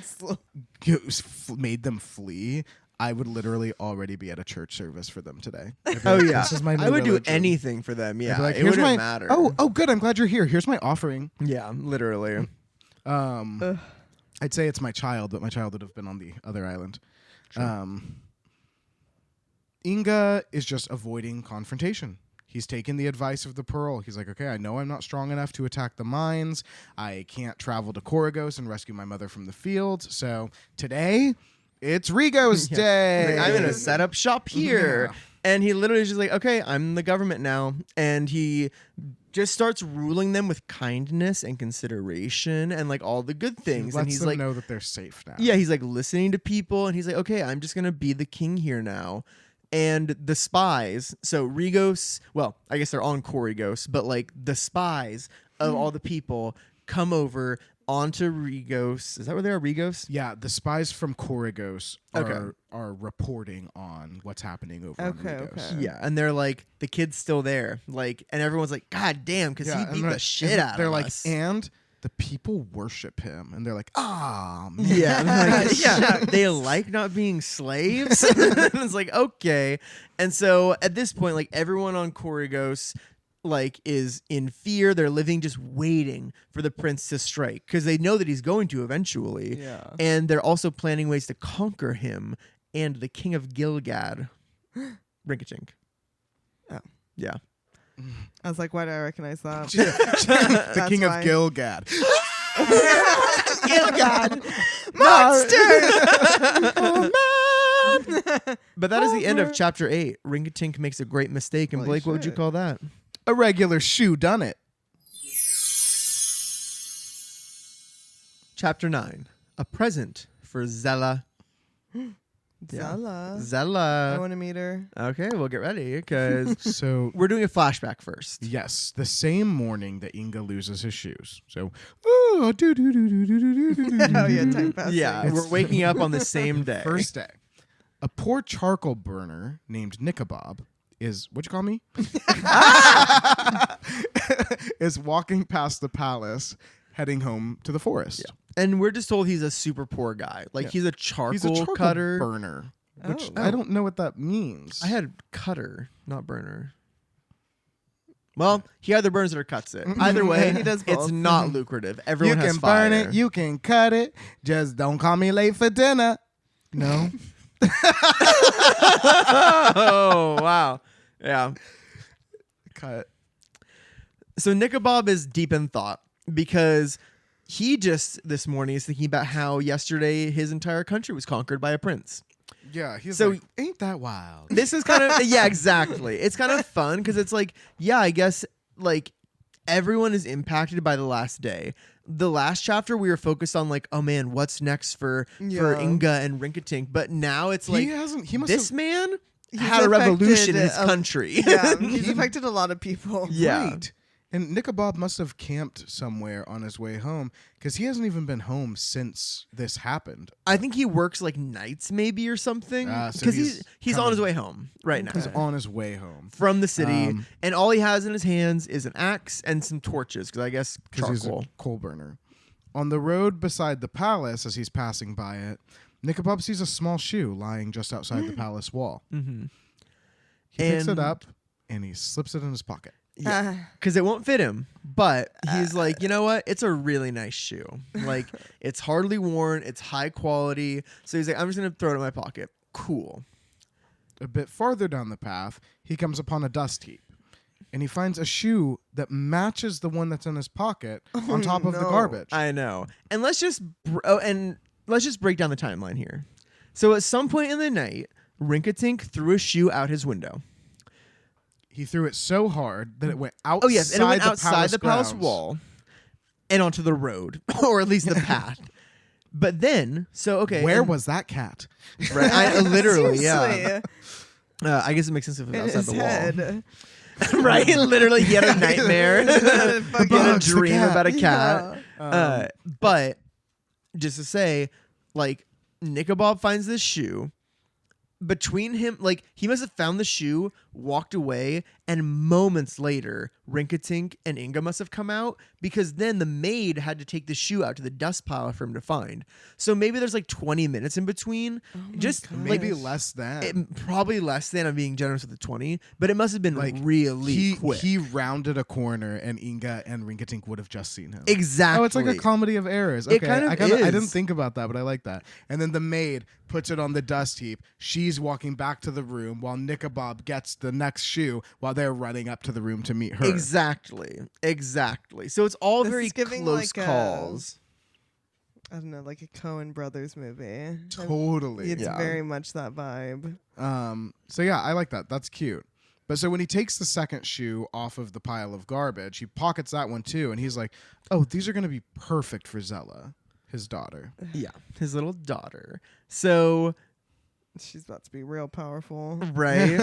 made them flee. I would literally already be at a church service for them today. I'd be Oh like, yeah, this is my new I would do religion. anything for them. I'd Yeah, be like, it here's wouldn't my matter. Oh, good. I'm glad you're here. Here's my offering. yeah, literally. I'd say it's my child, but my child would have been on the other island. Sure. Inga is just avoiding confrontation. He's taken the advice of the Pearl. He's like, okay, I know I'm not strong enough to attack the mines. I can't travel to Koragos and rescue my mother from the fields. So today, it's Rigos Day. Like, I'm gonna set up shop here. Yeah. And he literally is just like, okay, I'm the government now. And he just starts ruling them with kindness and consideration and like all the good things. Lets And he's them like, know that they're safe now. yeah, he's like listening to people. And he's like, okay, I'm just gonna be the king here now. And the spies, so Rigos, well, I guess they're on Koragos, but like the spies of all the people come over onto Rigos. Is that where they are, Rigos? Yeah, the spies from Koragos Okay. are reporting on what's happening over on Okay, Rigos. okay. Yeah, and they're like, the kid's still there. Like, and everyone's like, God damn, because Yeah, he and beat they're- the shit and out they're of like, us. and the people worship him, and they're like, ah, man. Yeah, like, yeah. They like not being slaves. It's like, okay. And so at this point, like everyone on Koragos like is in fear. They're living just waiting for the prince to strike because they know that he's going to eventually. Yeah. And they're also planning ways to conquer him and the king of Gilgad, Rinkitink. Oh. Yeah. I was like, why do I recognize that? the That's king why. of Gilgad. Gilgad. Monster! But that is the end of chapter 8. Rinkitink makes a great mistake. And Holy Blake, what would you shit. call that? A regular shoe done it. Chapter 9. A present for Zella. Zella. I Zella. want to meet her. Okay, we'll get ready because So we're doing a flashback first. yes, the same morning that Inga loses his shoes. So oh, do do do do do do do do. Oh, yeah, time passing. Yeah, we're waking up on the same day. First day. A poor charcoal burner named Nikabob is what'd you call me? is walking past the palace, heading home to the forest. Yeah. And we're just told he's a super poor guy. Like Yeah. he's a charcoal, He's a charcoal cutter. burner, which Oh. I don't know what that means. I had cutter, not burner. Well, he either burns it or cuts it. Either way, He does it's both. not lucrative. you Everyone can has burn fire. it, you can cut it. Just don't call me late for dinner. No. Oh, wow. Yeah. Cut. So Nikabob is deep in thought because he just this morning is thinking about how yesterday his entire country was conquered by a prince. Yeah, he's So- like, ain't that wild? This is kind of yeah, exactly. It's kind of fun because it's like, yeah, I guess like everyone is impacted by the last day. The last chapter we were focused on like, oh man, what's next for Yeah. Inga and Rinkitink, but now it's like he must this have, man He's had a revolution in affected his a- country. Yeah, he's affected a lot of people. Yeah. Right. And Nikabob must have camped somewhere on his way home because he hasn't even been home since this happened. I think he works like nights maybe or something Ah, so because he's he's kind on of- his way home right now He's on his way home from the city, Um, and all he has in his hands is an axe and some torches because I guess because he's charcoal. a coal burner. On the road beside the palace, as he's passing by it, Nikobob sees a small shoe lying just outside the palace wall. Mm-hmm. He picks it up and he slips it in his pocket. Yeah, because it won't fit him. But he's like, you know what? It's a really nice shoe. Like, it's hardly worn. It's high quality. So he's like, I'm just going to throw it in my pocket. Cool. A bit farther down the path, he comes upon a dust heap. And he finds a shoe that matches the one that's in his pocket on top of the garbage. I know. And let's just break down the timeline here. So at some point in the night, Rinkitink threw a shoe out his window. He threw it so hard that it went outside. Oh yes, and it went outside the palace grounds. wall and onto the road, or at least the path. But then, where was that cat? Right, literally, yeah. Seriously. I guess it makes sense if it was outside the Head. wall. Right, literally, he had a nightmare, he had a dream about a cat. Yeah. But just to say, like, Nikobob finds this shoe. Between him, like, he must have found the shoe, walked away, and moments later, Rinkitink and Inga must have come out, because then the maid had to take the shoe out to the dust pile for him to find. So maybe there's like 20 minutes in between. Just maybe less than. Probably less than. I'm being generous with the 20, but it must have been like really quick. He rounded a corner, and Inga and Rinkitink would have just seen him. Exactly. Oh, it's like a comedy of errors. Okay, It kind of I is. didn't think about that, but I like that. And then the maid puts it on the dust heap. She's walking back to the room while Nikobob gets the next shoe while they're running up to the room to meet her. Exactly. So it's all This very is giving close like calls. I don't know, like a Coen Brothers movie. Totally. It's Yeah. very much that vibe. So yeah, I like that. That's cute. But so when he takes the second shoe off of the pile of garbage, he pockets that one too, and he's like, "Oh, these are going to be perfect for Zella, his daughter." Yeah, his little daughter. So, She's about to be real powerful. right.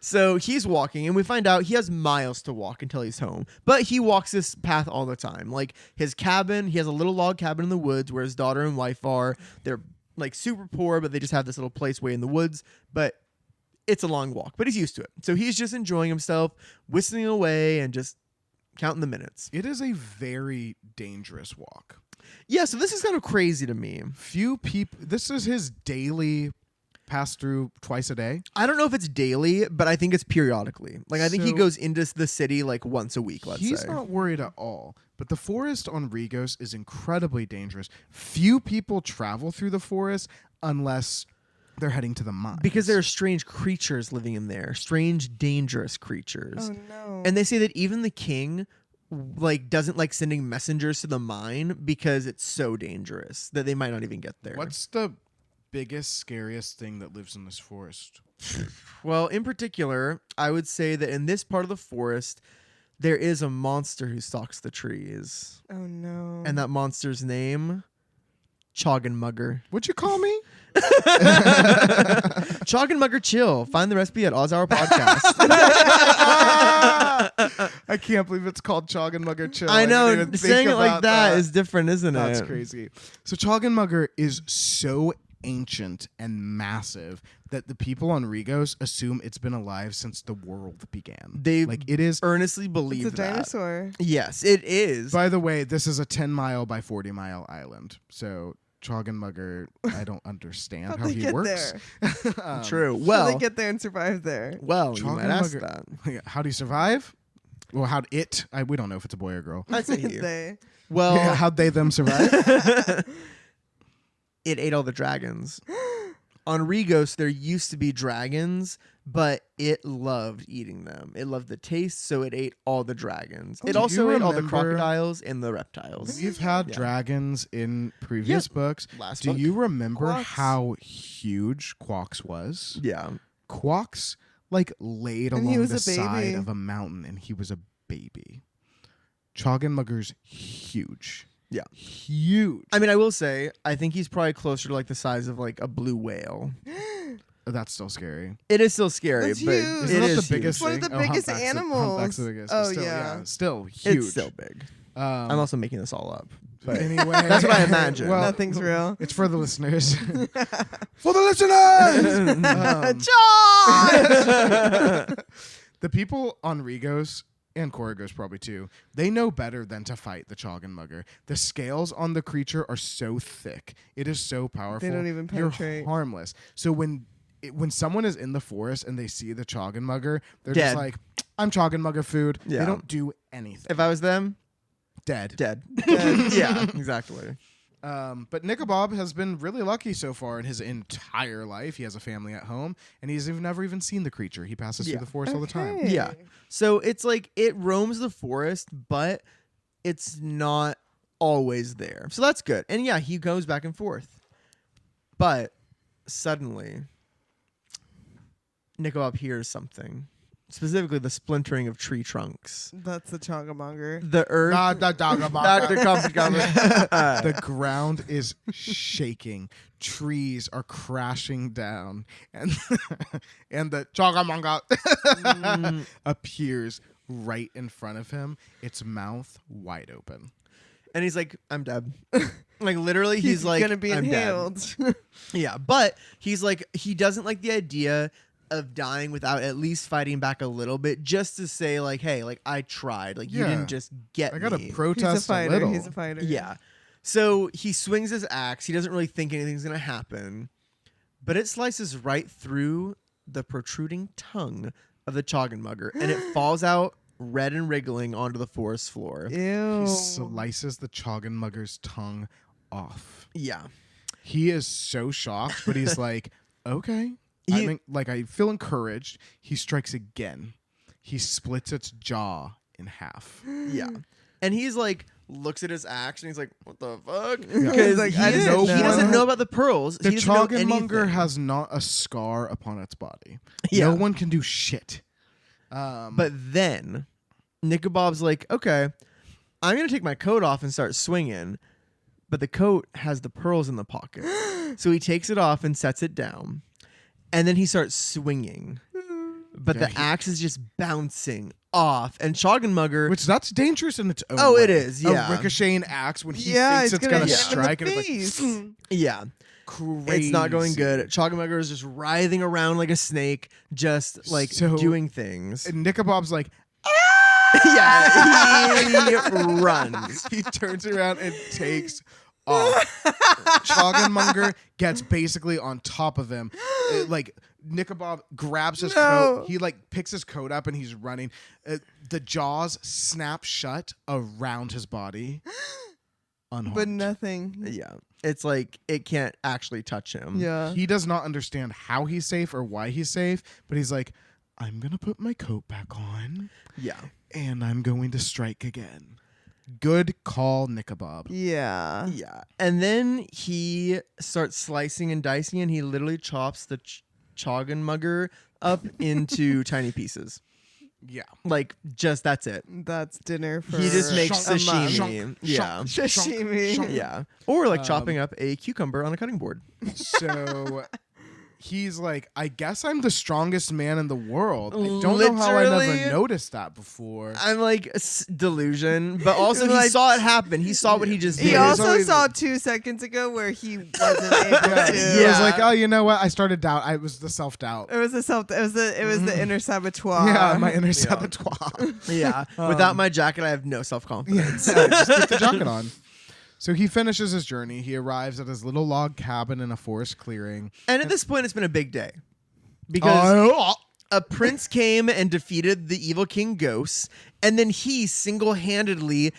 So he's walking, and we find out he has miles to walk until he's home. But he walks this path all the time. Like his cabin, he has a little log cabin in the woods where his daughter and wife are. They're like super poor, but they just have this little place way in the woods. But it's a long walk, but he's used to it. So he's just enjoying himself, whistling away, and just counting the minutes. It is a very dangerous walk. Yeah, so this is kind of crazy to me. Few people. This is his daily pass through twice a day. I don't know if it's daily, but I think it's periodically. Like, I think he So- goes into the city like once a week, let's He's say. not worried at all. But the forest on Rigos is incredibly dangerous. Few people travel through the forest unless they're heading to the mines. Because there are strange creatures living in there, strange, dangerous creatures. Oh no. And they say that even the king like doesn't like sending messengers to the mine because it's so dangerous that they might not even get there. What's the biggest, scariest thing that lives in this forest? Well, in particular, I would say that in this part of the forest, there is a monster who stalks the trees. Oh no. And that monster's name, Choggin Mugger. What'd you call me? Choggin Mugger Chill. Find the recipe at Oz Hour Podcast. I can't believe it's called Choggin Mugger Chill. I know. didn't even Saying think it like about that is different, isn't it? That's crazy. So Choggin Mugger is so ancient and massive that the people on Rigos assume it's been alive since the world began. They like it is. earnestly believe it's a that. dinosaur. Yes, it is. By the way, this is a 10-mile by 40-mile island. So Choggin Mugger, I don't understand How'd how they he get works. there? True. How Well, they get there and survive there? well, you might Choggin ask Mugger- that. How do you survive? Well, how'd it? We don't know if it's a boy or girl. I'd say he. They. Well, Yeah, how'd they them survive? it ate all the dragons. On Rigos, there used to be dragons, but it loved eating them. It loved the taste, so it ate all the dragons. It Do also you ate all the remember- crocodiles and the reptiles. We've had Yeah. dragons in previous books. Last Do book. you remember Quox. how huge Quox was? Yeah. Quox like laid And he along was the a side baby. of a mountain, and he was a baby. Choggin Mugger's huge. Yeah. Huge. I mean, I will say, I think he's probably closer to like the size of like a blue whale. That's still scary. It is still scary, That's but huge. it Isn't that is the biggest huge. One of thing? the biggest Humpback's animals. Humpback's the biggest. Oh, Still, yeah. Still huge. It's still big. I'm Um, also making this all up. But anyway, that's what I imagine. Well, Nothing's real. it's for the listeners. For the listeners! John! The people on Rigos and Koragos probably too, they know better than to fight the Choggenmugger. The scales on the creature are so thick. It is so powerful. They don't even penetrate. You're harmless. So when someone is in the forest and they see the Choggenmugger, they're Dead. just like, I'm Choggenmugger food. Yeah. They don't do anything. If I was them, Dead. Yeah, exactly. But Nikobob has been really lucky so far in his entire life. He has a family at home, and he's never even seen the creature. He passes through the forest all the time. Okay. Yeah. So it's like it roams the forest, but it's not always there. So that's good. And yeah, he goes back and forth. But suddenly, Nikobob hears something. Specifically, the splintering of tree trunks. That's the Choggenmugger. The earth. The ground is shaking. Trees are crashing down, and the Choggenmugger appears right in front of him. Its mouth wide open, and he's like, "I'm dead." Like literally, he's like, gonna be "I'm inhaled." dead." Yeah, but he's like, he doesn't like the idea of dying without at least fighting back a little bit, just to say like, hey, like I tried, like you didn't just get I gotta me. protest He's a fighter. little. He's a fighter. Yeah. So he swings his axe. He doesn't really think anything's gonna happen, but it slices right through the protruding tongue of the Choggenmugger, and it falls out red and wriggling onto the forest floor. Ew. He slices the Choggenmugger's tongue off. Yeah. He is so shocked, but he's like, okay. I feel encouraged. He strikes again. He splits its jaw in half. Yeah. And he's like, looks at his axe and he's like, what the fuck? Yeah. Because Like, he I didn't know. doesn't know about the pearls. The He doesn't know Choggenmugger anything. has not a scar upon its body. Yeah. No one can do shit. But then Nikobob's like, okay, I'm going to take my coat off and start swinging. But the coat has the pearls in the pocket. So he takes it off and sets it down. And then he starts swinging. But Yeah, the axe is just bouncing off. And Choggenmugger... Which that's dangerous in its own Oh, way. it is, yeah. A ricocheting axe when he Yeah, thinks it's going to hit him in strike. the And it's face. like, yeah. crazy. It's not going good. Choggenmugger is just writhing around like a snake, just like So- doing things. And Nikobob's like, Yeah, he runs. he turns around and takes off. Choggenmugger gets basically on top of him. Like Nikobob grabs his coat. He like picks his coat up and he's running. The jaws snap shut around his body. Unharmed. But nothing. Yeah, it's like it can't actually touch him. Yeah. He does not understand how he's safe or why he's safe, but he's like, I'm going to put my coat back on Yeah. and I'm going to strike again. Good call, Nikobob. Yeah. Yeah. And then he starts slicing and dicing, and he literally chops the Choggenmugger up into tiny pieces. Yeah. Like, just that's it. That's dinner for He just makes a month. sashimi. Yeah. Sashimi. Yeah. Or like chopping up a cucumber on a cutting board. So he's like, I guess I'm the strongest man in the world. I don't know how I Literally. never noticed that before. I'm like delusion, but also he Like- saw it happen. He saw what he just did. He Yeah, there's also always- saw 2 seconds ago where he wasn't able Yeah. to. He Yeah. was like, oh, you know what? I started doubt. I was the self-doubt. It was the inner saboteur. Yeah, my inner saboteur. Yeah. Without my jacket, I have no self-confidence. Yeah, just keep the jacket on. So he finishes his journey. He arrives at his little log cabin in a forest clearing. And at this point, it's been a big day. Because a prince came and defeated the evil King Ghost, and then he single-handedly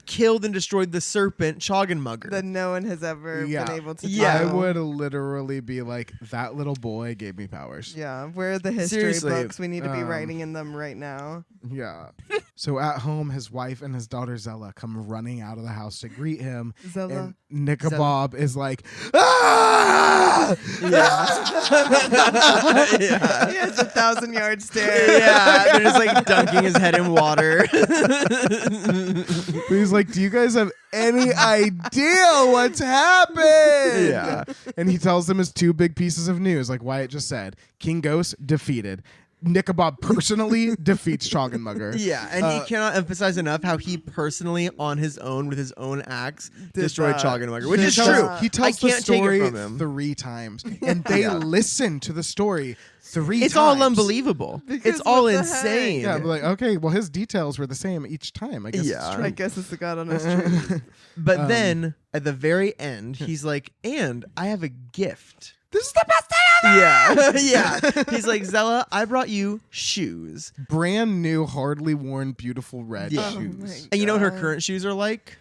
killed and destroyed the serpent Choggenmugger. That no one has ever Yeah. been able to do. Yeah. I would literally be like, that little boy gave me powers. Yeah, where are the history Seriously. books? We need to be Um, writing in them right now. Yeah. So at home, his wife and his daughter Zella come running out of the house to greet him. Zella. And Nikobob is like, ah! Yeah. He has a 1,000-yard stare. Yeah, they're just like dunking his head in water. He's like, do you guys have any idea what's happened? Yeah. And he tells them his 2 big pieces of news, like Wyatt just said. King Ghost defeated. Nikabob personally defeats Choggenmugger. Yeah, and he cannot emphasize enough how he personally, on his own, with his own axe, destroyed Choggenmugger, which is true. He tells I the can't take story it from him. 3 times, and they listen to the story 3 times. It's all unbelievable. It's all insane. Yeah, but like, okay, well, his details were the same each time. I guess it's true. I guess it's the God on his tree. But then, at the very end, he's like, and I have a gift. This is the best day ever! Yeah. He's like, Zella, I brought you shoes. Brand new, hardly worn, beautiful red Yeah. shoes. And you know what her current shoes are like?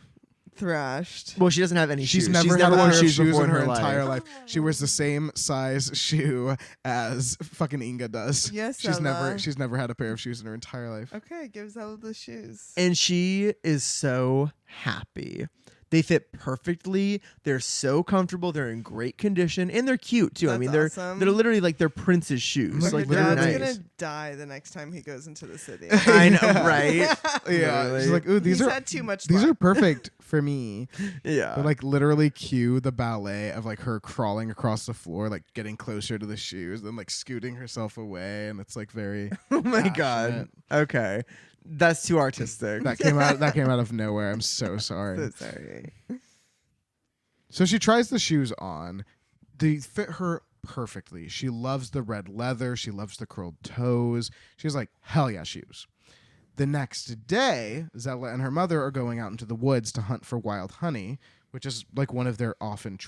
Thrashed. Well, she doesn't have any She's shoes. never had a pair of shoes before in her entire life. She wears the same size shoe as fucking Inga does. Yes, she's Ella. never had a pair of shoes in her entire life. Okay, give Zella the shoes. And she is so happy. They fit perfectly. They're so comfortable. They're in great condition, and they're cute too. I mean, they're awesome. they're literally like they're Prince's shoes. Like, Like Her they're dad's nice. gonna die the next time he goes into the city. I know, right? Yeah, Literally. she's like, ooh, He's had too much these luck. are perfect for me. Yeah. But like literally cue the ballet of like her crawling across the floor, like getting closer to the shoes, then like scooting herself away, and it's like very. Oh my passionate. god. Okay, that's too artistic. That came out of nowhere. I'm so sorry. So sorry. So she tries the shoes on. They fit her perfectly. She loves the red leather. She loves the curled toes. She's like, hell yeah, shoes. The next day, Zella and her mother are going out into the woods to hunt for wild honey, which is like one of their often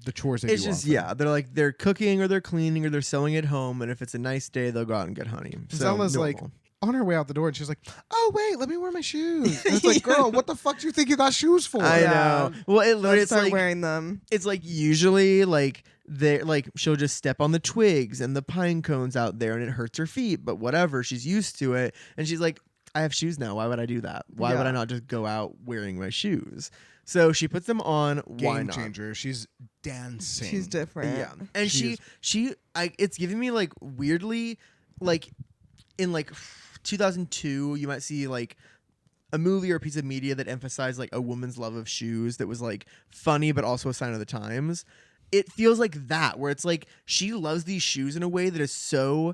the chores they It's do just often. they're cooking or they're cleaning or they're sewing at home, and if it's a nice day, they'll go out and get honey. So Zella's like normal. on her way out the door, and she's like, oh wait, let me wear my shoes. And it's like, girl, what the fuck do you think you got shoes for? I Yeah. know. Well, it literally Let's it's start like wearing them. it's like usually like they like she'll just step on the twigs and the pine cones out there, and it hurts her feet. But whatever, she's used to it, and she's like, I have shoes now. Why would I do that? Why would Yeah. I not just go out wearing my shoes? So she puts them on. Why Game not? changer. She's dancing. She's different. Yeah, and She it's giving me like weirdly, like in like 2002, you might see like a movie or a piece of media that emphasized like a woman's love of shoes that was like funny but also a sign of the times. It feels like that, where it's like she loves these shoes in a way that is so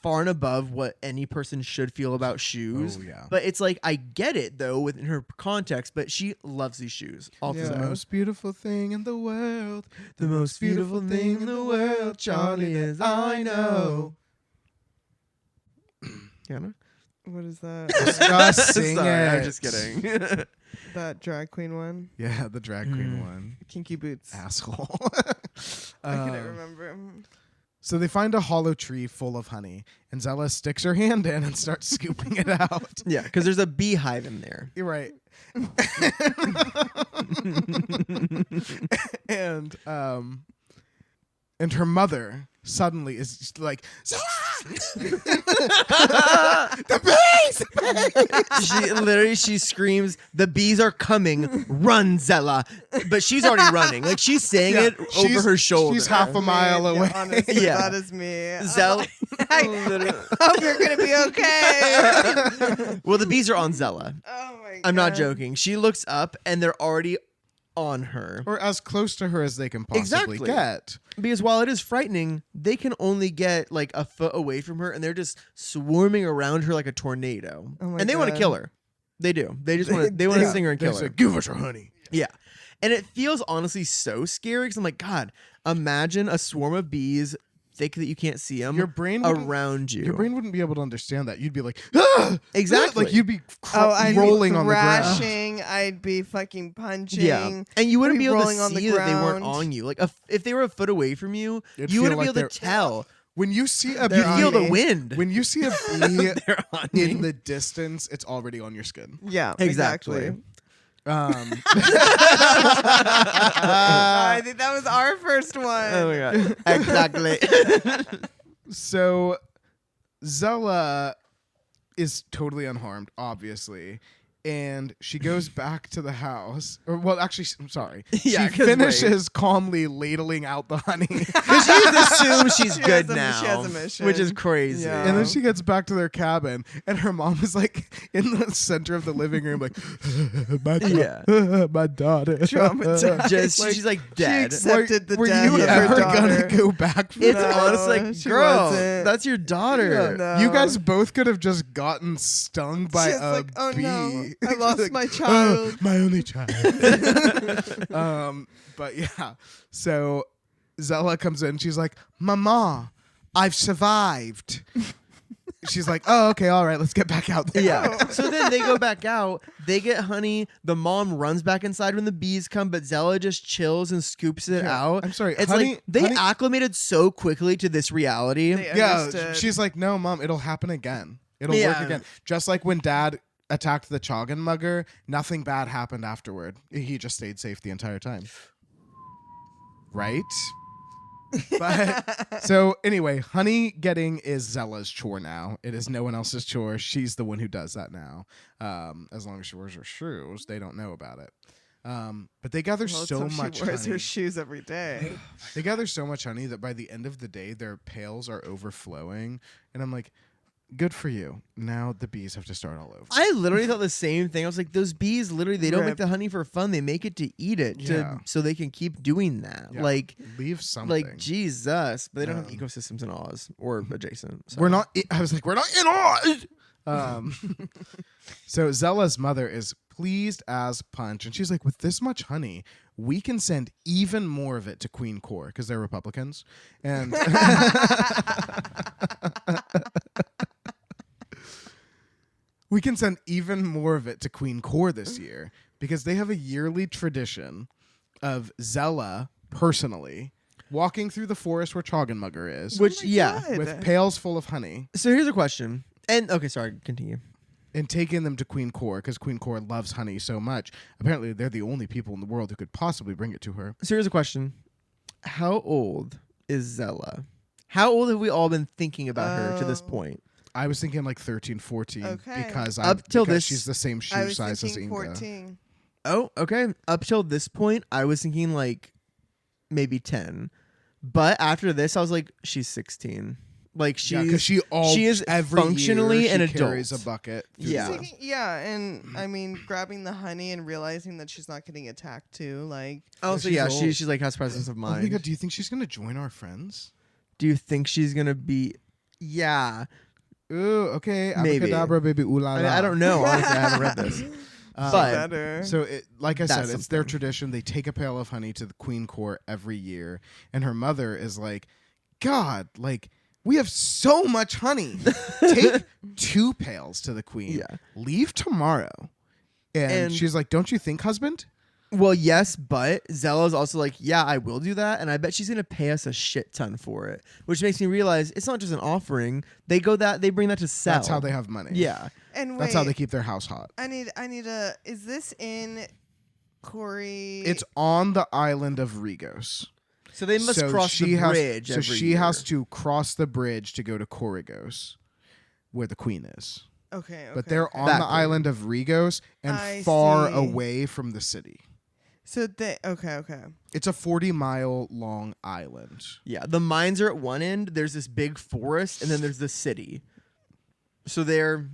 far and above what any person should feel about shoes. Oh, yeah. But it's like I get it though within her context, but she loves these shoes. All The through that. most beautiful thing in the world. The most beautiful thing in the world, Charlie, is I know. Kiana? What is that? Just sing Sorry, it. I'm just kidding. That drag queen one? Yeah, the drag queen one. Kinky boots. Asshole. I couldn't remember. So they find a hollow tree full of honey, and Zella sticks her hand in and starts scooping it out. Yeah, because there's a beehive in there. You're right. and her mother suddenly is just like, Zella! The bees! She screams, "The bees are coming! Run, Zella!" But she's already running. Like she's saying Yeah, it over her shoulder. She's half a mile Man, away. Honestly, Yeah. that is me. Zella. I hope you're gonna be okay. Well, the bees are on Zella. Oh my god. I'm not joking. She looks up and they're already on her. Or as close to her as they can possibly Exactly. get. Because while it is frightening, they can only get like a foot away from her, and they're just swarming around her like a tornado. Oh my And they want to God. kill her. They do. They just want to. They want to Yeah. sting her and They kill say, her. give us your honey. Yeah. And it feels honestly so scary because I'm like, God, imagine a swarm of bees, thick that you can't see them, Your brain wouldn't- around you. Your brain wouldn't be able to understand that. You'd be like, ah! Exactly. Like you'd be I'd rolling be on the ground. thrashing. I'd be fucking punching. Yeah, and you wouldn't I'd be be able to rolling on the see that they weren't ground. on you. Like if they were a foot away from you, It'd you feel wouldn't like be able they're- to tell. When you see a They're You on feel the me. wind. when you see a bee They're on in me. the distance, it's already on your skin. Yeah, Exactly. exactly. Uh, I think that was our first one. Oh my God! Exactly. So Zella is totally unharmed, obviously, And she goes back to the house. Or, well, actually, I'm sorry. Yeah, she finishes calmly ladling out the honey. Because she assumes she's good now. She has a mission. Which is crazy. Yeah. And then she gets back to their cabin, and her mom is like in the center of the living room, like, my daughter. Traumatized. She's like dead. She accepted the Were death you of ever her daughter. gonna go back for It's that? honestly like, she girl, wasn't. that's your daughter. No. You guys both could have just gotten stung by She's a like, oh bee. no, I lost Like, my child. my only child. But yeah, so Zella comes in. She's like, Mama, I've survived. She's like, oh, okay, all right, let's get back out there. Yeah. So then they go back out. They get honey. The mom runs back inside when the bees come, but Zella just chills and scoops it out. I'm sorry. It's honey, like they acclimated so quickly to this reality. They yeah, understood. she's like, no, Mom, it'll happen again. It'll work again. Just like when Dad attacked the Choggin mugger, nothing bad happened afterward. He just stayed safe the entire time. Right? But so anyway, honey getting is Zella's chore now. It is no one else's chore. She's the one who does that now. As long as she wears her shoes, they don't know about it. But they gather so much She wears honey. her shoes every day. They gather so much honey that by the end of the day, their pails are overflowing. And I'm like, good for you. Now the bees have to start all over. I literally thought the same thing. I was like, those bees literally, they don't make Rip. the honey for fun. They make it to eat it Yeah. so they can keep doing that. Yeah. Like, Leave something. like Jesus. But they don't have Yeah. ecosystems in Oz or adjacent. So. We're not. I was like, we're not in Oz. So Zella's mother is pleased as punch, and she's like, with this much honey, we can send even more of it to Queen Core because they're Republicans, and we can send even more of it to Queen Core this year because they have a yearly tradition of Zella personally walking through the forest where Choggin is, Which, yeah. God. with pails full of honey. So here's a question. And, okay, sorry, continue. And taking them to Queen Core because Queen Core loves honey so much. Apparently, they're the only people in the world who could possibly bring it to her. So here's a question. How old is Zella? How old have we all been thinking about her to this point? I was thinking like 13, 14 Okay. because Up she's the same I shoe was size as thinking Inga. 14. Oh, okay. Up till this point, I was thinking like maybe 10. But after this, I was like, she's 16. Like Because she is every functionally year, an she carries adult. a bucket. through Yeah. the- And I mean, grabbing the honey and realizing that she's not getting attacked too. Like, Oh, so she's yeah, old. she's like has presence of Oh my mind. god, do you think she's gonna join our friends? Do you think she's gonna be? Yeah, Ooh, okay. Maybe. Abracadabra, baby, ooh la I mean, la. I don't know. Honestly, I haven't read this. But better. So, like I said, That's it's their something. tradition. They take a pail of honey to the Queen Court every year, and her mother is like, "God, like we have so much honey. Take 2 pails to the Queen. Yeah. Leave tomorrow." And she's like, "Don't you think, husband?" well, yes, but Zella's also like, yeah, I will do that, and I bet she's gonna pay us a shit ton for it, which makes me realize it's not just an offering. They bring that to sell. That's how they have money. Yeah. And wait, That's how they keep their house hot. I need a. Is this in Corey? It's on the island of Regos. So they must cross the bridge. So every she year. has to cross the bridge to go to Corrigos, where the queen is. okay. But they're okay. on That the way. island of Regos and I far see. away from the city. So they okay. It's a 40-mile long island. Yeah, the mines are at one end. There's this big forest, and then there's the city. So they're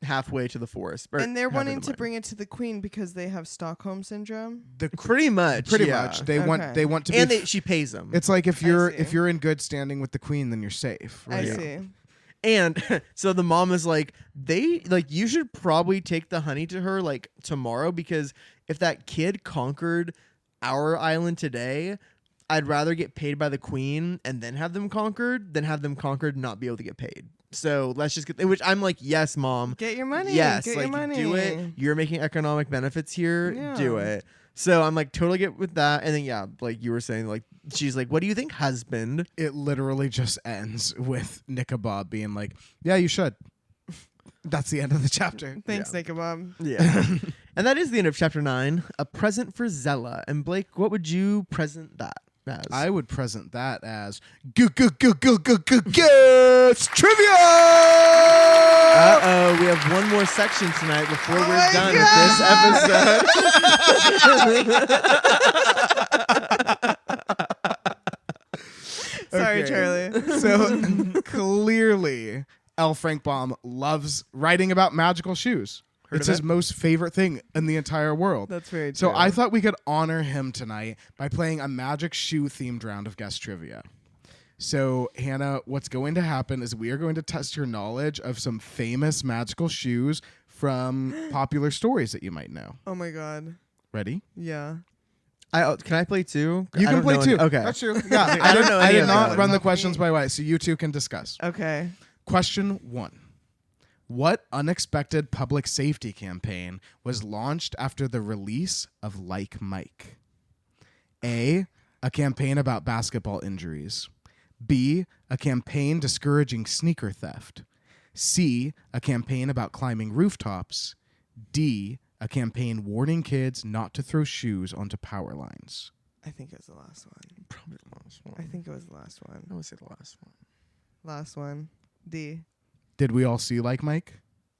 halfway to the forest, And they're halfway wanting the to mine. bring it to the queen because they have Stockholm syndrome. Pretty much. Pretty yeah. much. They Okay. want to And be she pays them. it's like if I you're see. in good standing with the queen, then you're safe. I Right? see. And so the mom is like, you should probably take the honey to her like tomorrow, because if that kid conquered our island today, I'd rather get paid by the queen and then have them conquered than have them conquered and not be able to get paid. So let's just get, which I'm like, yes, mom. Get your money. Yes, Get like your money. do it. You're making economic benefits here. Yeah. Do it. So I'm like totally get with that. And then yeah, like you were saying, like she's like, what do you think, husband? It literally just ends with Nickabob being like, "Yeah, you should." That's the end of the chapter. Thanks, Nickabob. Yeah. And that is the end of chapter 9. A present for Zella. And Blake, what would you present that as? I would present that as Guess Trivia! Uh-oh, we have one more section tonight before we're done with this episode. Sorry, Charlie. So clearly, L. Frank Baum loves writing about magical shoes. It's his most favorite thing in the entire world. That's very true. So I thought we could honor him tonight by playing a magic shoe themed round of guest trivia. So, Hannah, what's going to happen is we are going to test your knowledge of some famous magical shoes from popular stories that you might know. Oh my God. Ready? Yeah. Can I play too? You can play too. Okay. That's true. Yeah, I did not run the questions by way, so you two can discuss. Okay. Question 1. What unexpected public safety campaign was launched after the release of Like Mike? A campaign about basketball injuries. B, a campaign discouraging sneaker theft. C, a campaign about climbing rooftops. D, a campaign warning kids not to throw shoes onto power lines. I think it was the last one. Probably the last one. I think it was the last one. I would say the last one. Last one. D. Did we all see Like Mike?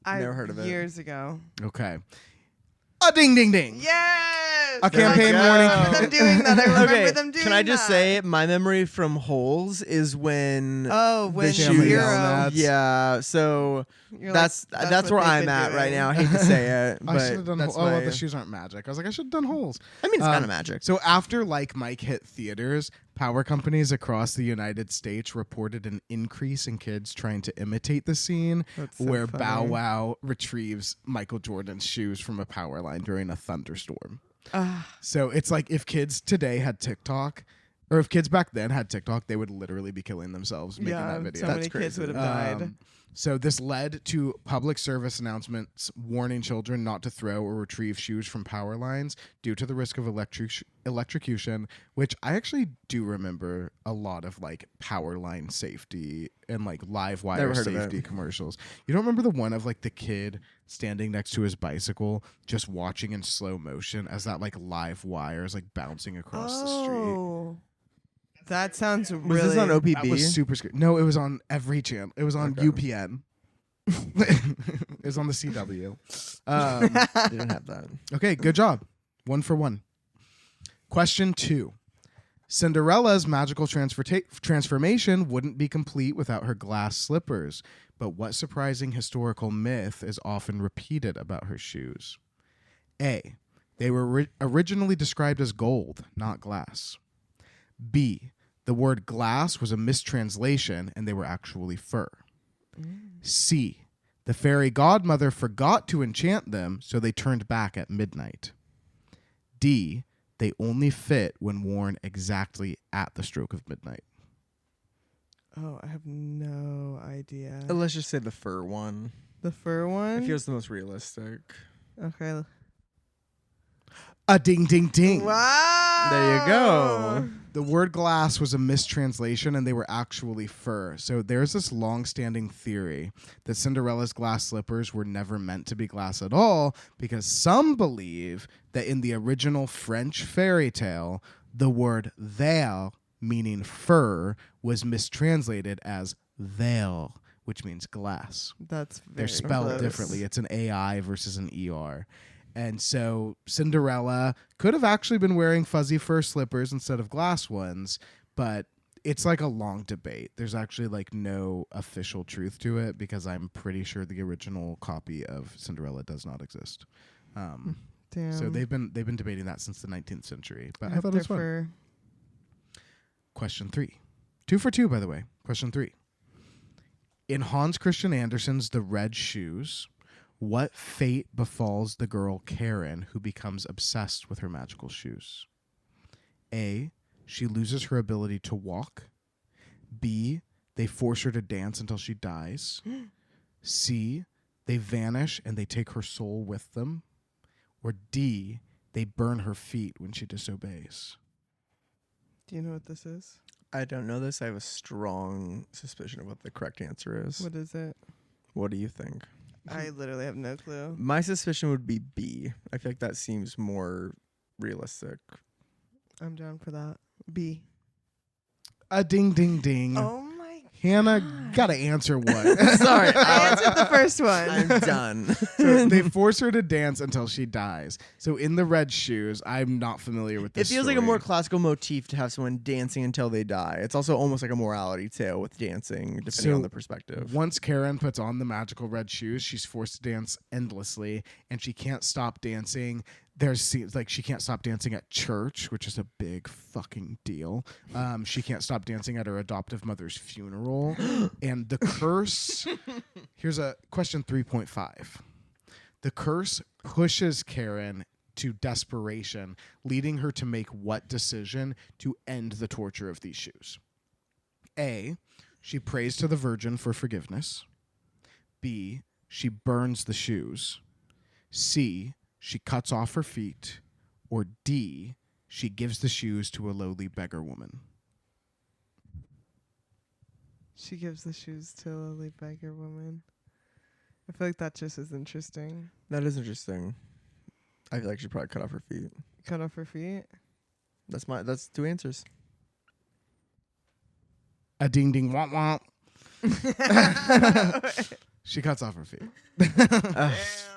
Never heard of it. Years ago. Okay. A ding, ding, ding. Yes! A campaign warning. I remember them doing that. I remember Okay, them doing that. can I just say my memory from Holes is when when the shoe- Hero. That's- yeah, so You're that's what where they've I'm been at right doing. now. I hate to say it, I should have but done that's well, my, the shoes aren't magic. I was like, I should have done Holes. I mean, it's kind of magic. So after Like Mike hit theaters, power companies across the United States reported an increase in kids trying to imitate the scene That's so where funny. Bow Wow retrieves Michael Jordan's shoes from a power line during a thunderstorm. So it's like if kids today had TikTok, or if kids back then had TikTok, they would literally be killing themselves making that video. So many kids would have died. So this led to public service announcements warning children not to throw or retrieve shoes from power lines due to the risk of electrocution, which I actually do remember a lot of like power line safety and like live wire safety commercials. You don't remember the one of like the kid standing next to his bicycle just watching in slow motion as that like live wire is like bouncing across the street? That sounds really... Was this on OPB? That was super scary. No, it was on every channel. It was on UPN. It was on the CW. You didn't have that. Okay, good job. 1 for 1. Question 2. Cinderella's magical transformation wouldn't be complete without her glass slippers. But what surprising historical myth is often repeated about her shoes? A. They were originally described as gold, not glass. B. The word glass was a mistranslation and they were actually fur. C. The fairy godmother forgot to enchant them, so they turned back at midnight. D. They only fit when worn exactly at the stroke of midnight. Oh, I have no idea. Let's just say the fur one. The fur one? It feels the most realistic. Okay. A ding, ding, ding. Wow. There you go. The word glass was a mistranslation and they were actually fur. So there's this long-standing theory that Cinderella's glass slippers were never meant to be glass at all because some believe that in the original French fairy tale, the word veil, meaning fur, was mistranslated as veil, which means glass. That's very They're spelled close. differently. It's an AI versus an ER. And so Cinderella could have actually been wearing fuzzy fur slippers instead of glass ones, but it's like a long debate. There's actually like no official truth to it because I'm pretty sure the original copy of Cinderella does not exist. Damn. So they've been debating that since the 19th century. But I hope thought it was they're fun. fur. Question 3. 2 for 2, by the way. Question 3. In Hans Christian Andersen's The Red Shoes, what fate befalls the girl Karen who becomes obsessed with her magical shoes? A. She loses her ability to walk. B. They force her to dance until she dies. C. They vanish and they take her soul with them. Or D. They burn her feet when she disobeys. Do you know what this is? I don't know this. I have a strong suspicion of what the correct answer is. What is it? What do you think? I literally have no clue. My suspicion would be B. I feel like that seems more realistic. I'm down for that. B. A ding, ding, ding. Oh my Hannah, gotta answer one. Sorry, I answered the first one. I'm done. So they force her to dance until she dies. So in the red shoes, I'm not familiar with this It feels like a story. more classical motif to have someone dancing until they die. It's also almost like a morality tale with dancing, depending on the perspective. Once Karen puts on the magical red shoes, she's forced to dance endlessly, and she can't stop dancing. There's scenes like she can't stop dancing at church, which is a big fucking deal. She can't stop dancing at her adoptive mother's funeral. And the curse, here's a question 3.5. The curse pushes Karen to desperation, leading her to make what decision to end the torture of these shoes? A, she prays to the Virgin for forgiveness. B, she burns the shoes. C, she cuts off her feet. Or D, she gives the shoes to a lowly beggar woman. She gives the shoes to a lowly beggar woman. I feel like that just is interesting. That is interesting. I feel like she'd probably cut off her feet. Cut off her feet? That's 2 answers. A ding ding womp womp. She cuts off her feet.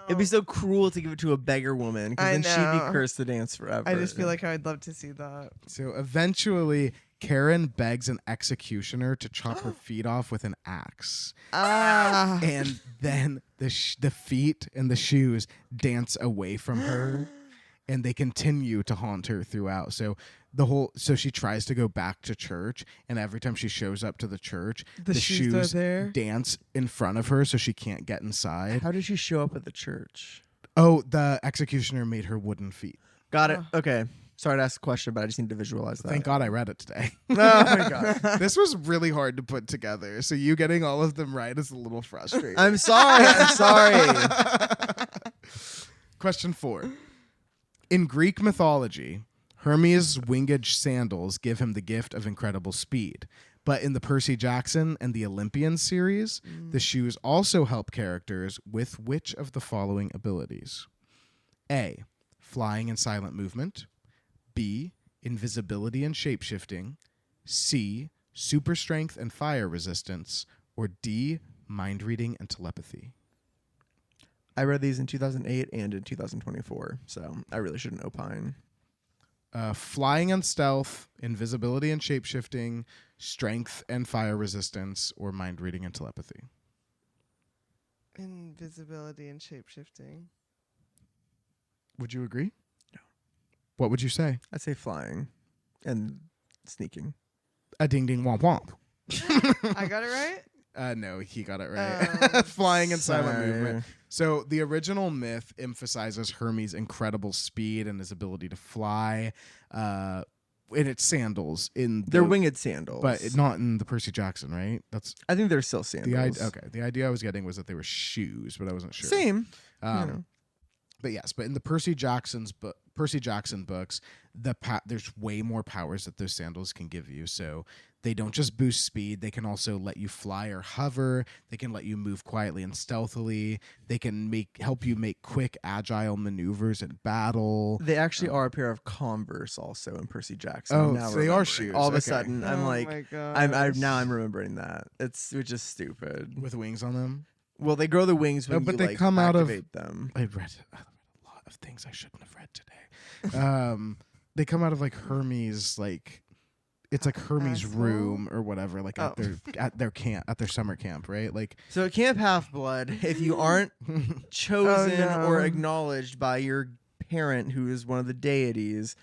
It'd be so cruel to give it to a beggar woman because then she'd be cursed to dance forever. I just feel like I'd love to see that. So eventually, Karen begs an executioner to chop her feet off with an axe. And then the feet and the shoes dance away from her, and they continue to haunt her throughout. So she tries to go back to church, and every time she shows up to the church, the shoes dance in front of her, so she can't get inside. How did she show up at the church? Oh, the executioner made her wooden feet. Got it. Okay. Sorry to ask a question, but I just need to visualize that. Thank God I read it today. Oh my God. This was really hard to put together, so you getting all of them right is a little frustrating. I'm sorry. Question 4. In Greek mythology, Hermes' winged sandals give him the gift of incredible speed. But in the Percy Jackson and the Olympian series, the shoes also help characters with which of the following abilities? A, flying and silent movement. B, invisibility and shapeshifting. C, super strength and fire resistance. Or D, mind reading and telepathy. I read these in 2008 and in 2024, so I really shouldn't opine. Flying and stealth, invisibility and shapeshifting, strength and fire resistance, or mind reading and telepathy. Invisibility and shapeshifting. Would you agree? No. What would you say? I'd say flying and sneaking. A ding ding womp womp. I got it right? No, he got it right. Flying and silent Sorry. movement. So the original myth emphasizes Hermes' incredible speed and his ability to fly. In its sandals, they're winged sandals, but not in the Percy Jackson, right? I think they're still sandals. The idea I was getting was that they were shoes, but I wasn't sure. Same. But yes, but in the Percy Jackson books, there's way more powers that those sandals can give you. So they don't just boost speed; they can also let you fly or hover. They can let you move quietly and stealthily. They can help you make quick, agile maneuvers in battle. They actually are a pair of Converse, also in Percy Jackson. Oh, so they are shoes. All of a Okay. sudden, I'm like, my I'm remembering that. It's just stupid. With wings on them. Well, they grow the wings when but you they come activate them. I read a lot of things I shouldn't have read today. They come out of like Hermes, like it's like Hermes' Asshole? room or whatever, like at their summer camp, right? Like So at Camp Half-Blood, if you aren't chosen or no. acknowledged by your parent, who is one of the deities,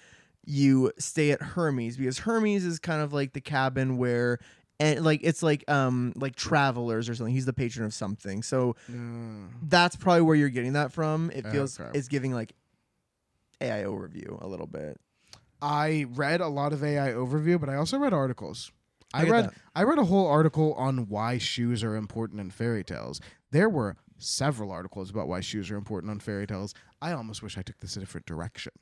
you stay at Hermes, because Hermes is kind of like the cabin where, and like it's like travelers or something. He's the patron of something. So that's probably where you're getting that from. It feels it's giving like AI overview a little bit. I read a lot of AI overview, but I also read articles. I get read a whole article on why shoes are important in fairy tales. There were several articles about why shoes are important on fairy tales. I almost wish I took this a different direction.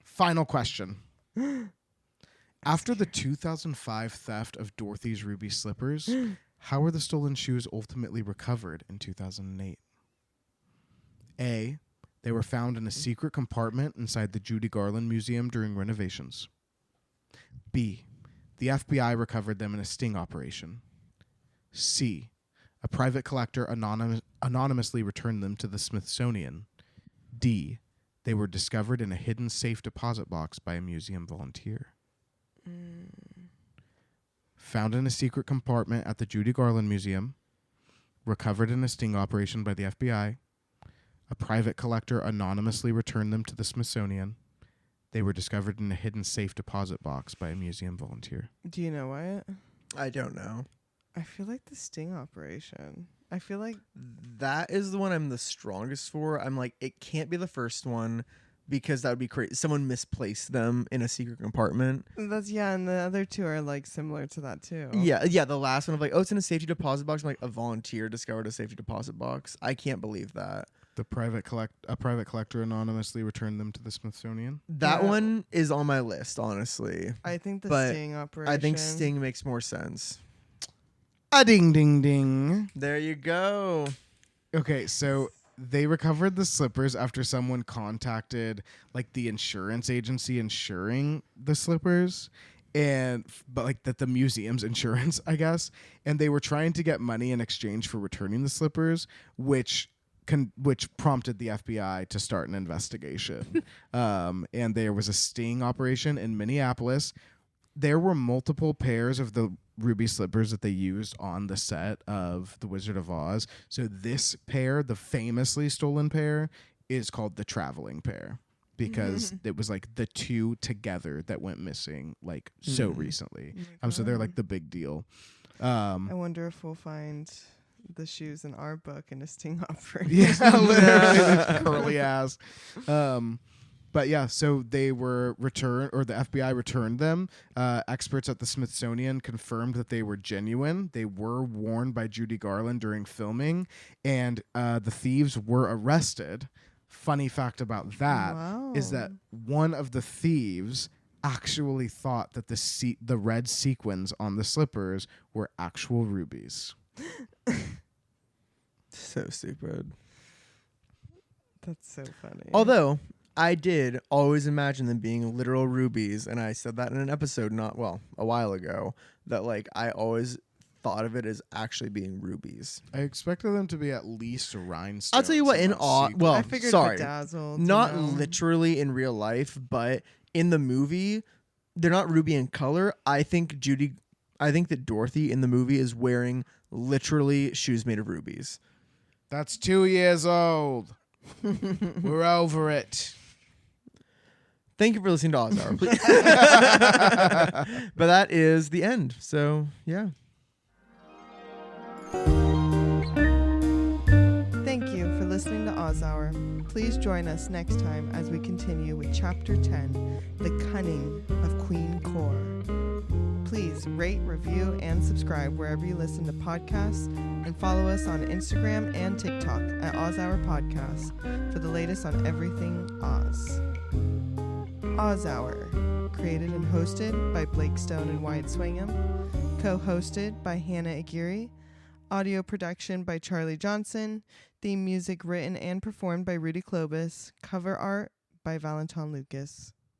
Final question. After the 2005 theft of Dorothy's ruby slippers, how were the stolen shoes ultimately recovered in 2008? A, they were found in a secret compartment inside the Judy Garland Museum during renovations. B, The FBI recovered them in a sting operation. C. A private collector anonymously returned them to the Smithsonian. D. They were discovered in a hidden safe deposit box by a museum volunteer. Found in a secret compartment at the Judy Garland Museum. Recovered in a sting operation by the FBI. A private collector anonymously returned them to the Smithsonian. They were discovered in a hidden safe deposit box by a museum volunteer. Do you know Wyatt? I don't know. I feel like the sting operation. I feel like that is the one I'm the strongest for. I'm like, it can't be the first one because that would be crazy. Someone misplaced them in a secret compartment. That's and the other two are like similar to that too. Yeah. The last one of like, oh, it's in a safety deposit box. I'm like, a volunteer discovered a safety deposit box. I can't believe that. A private collector anonymously returned them to the Smithsonian. That one is on my list, honestly. I think the sting operation. I think sting makes more sense. A ding ding ding. There you go. Okay, so they recovered the slippers after someone contacted like the insurance agency insuring the slippers, but like that the museum's insurance, I guess, and they were trying to get money in exchange for returning the slippers, which prompted the FBI to start an investigation. And there was a sting operation in Minneapolis. There were multiple pairs of the ruby slippers that they used on the set of The Wizard of Oz. So this pair, the famously stolen pair, is called the traveling pair because it was like the two together that went missing like so recently. So they're like the big deal. I wonder if we'll find the shoes in our book in a sting operation. Yeah, literally curly ass. But yeah, so they were returned, or the FBI returned them. Experts at the Smithsonian confirmed that they were genuine. They were worn by Judy Garland during filming, and the thieves were arrested. Funny fact about that is that one of the thieves actually thought that the red sequins on the slippers were actual rubies. So stupid. That's so funny. Although I did always imagine them being literal rubies, and I said that in an episode a while ago, that like I always thought of it as actually being rubies. I expected them to be at least rhinestones. I'll tell you what, I figured bedazzled, not literally in real life, but in the movie, they're not ruby in color. I think that Dorothy in the movie is wearing literally shoes made of rubies. That's 2 years old. We're over it. Thank you for listening to Oz Hour. But that is the end. So, yeah. Thank you for listening to Oz Hour. Please join us next time as we continue with Chapter 10, The Cunning of Queen Cor. Please rate, review, and subscribe wherever you listen to podcasts, and follow us on Instagram and TikTok at Oz Hour Podcast for the latest on everything Oz. Oz Hour, created and hosted by Blake Stone and Wyatt Swingham, co-hosted by Hannah Aguirre, audio production by Charlie Johnson, theme music written and performed by Rudy Klobus, cover art by Valentin Lucas.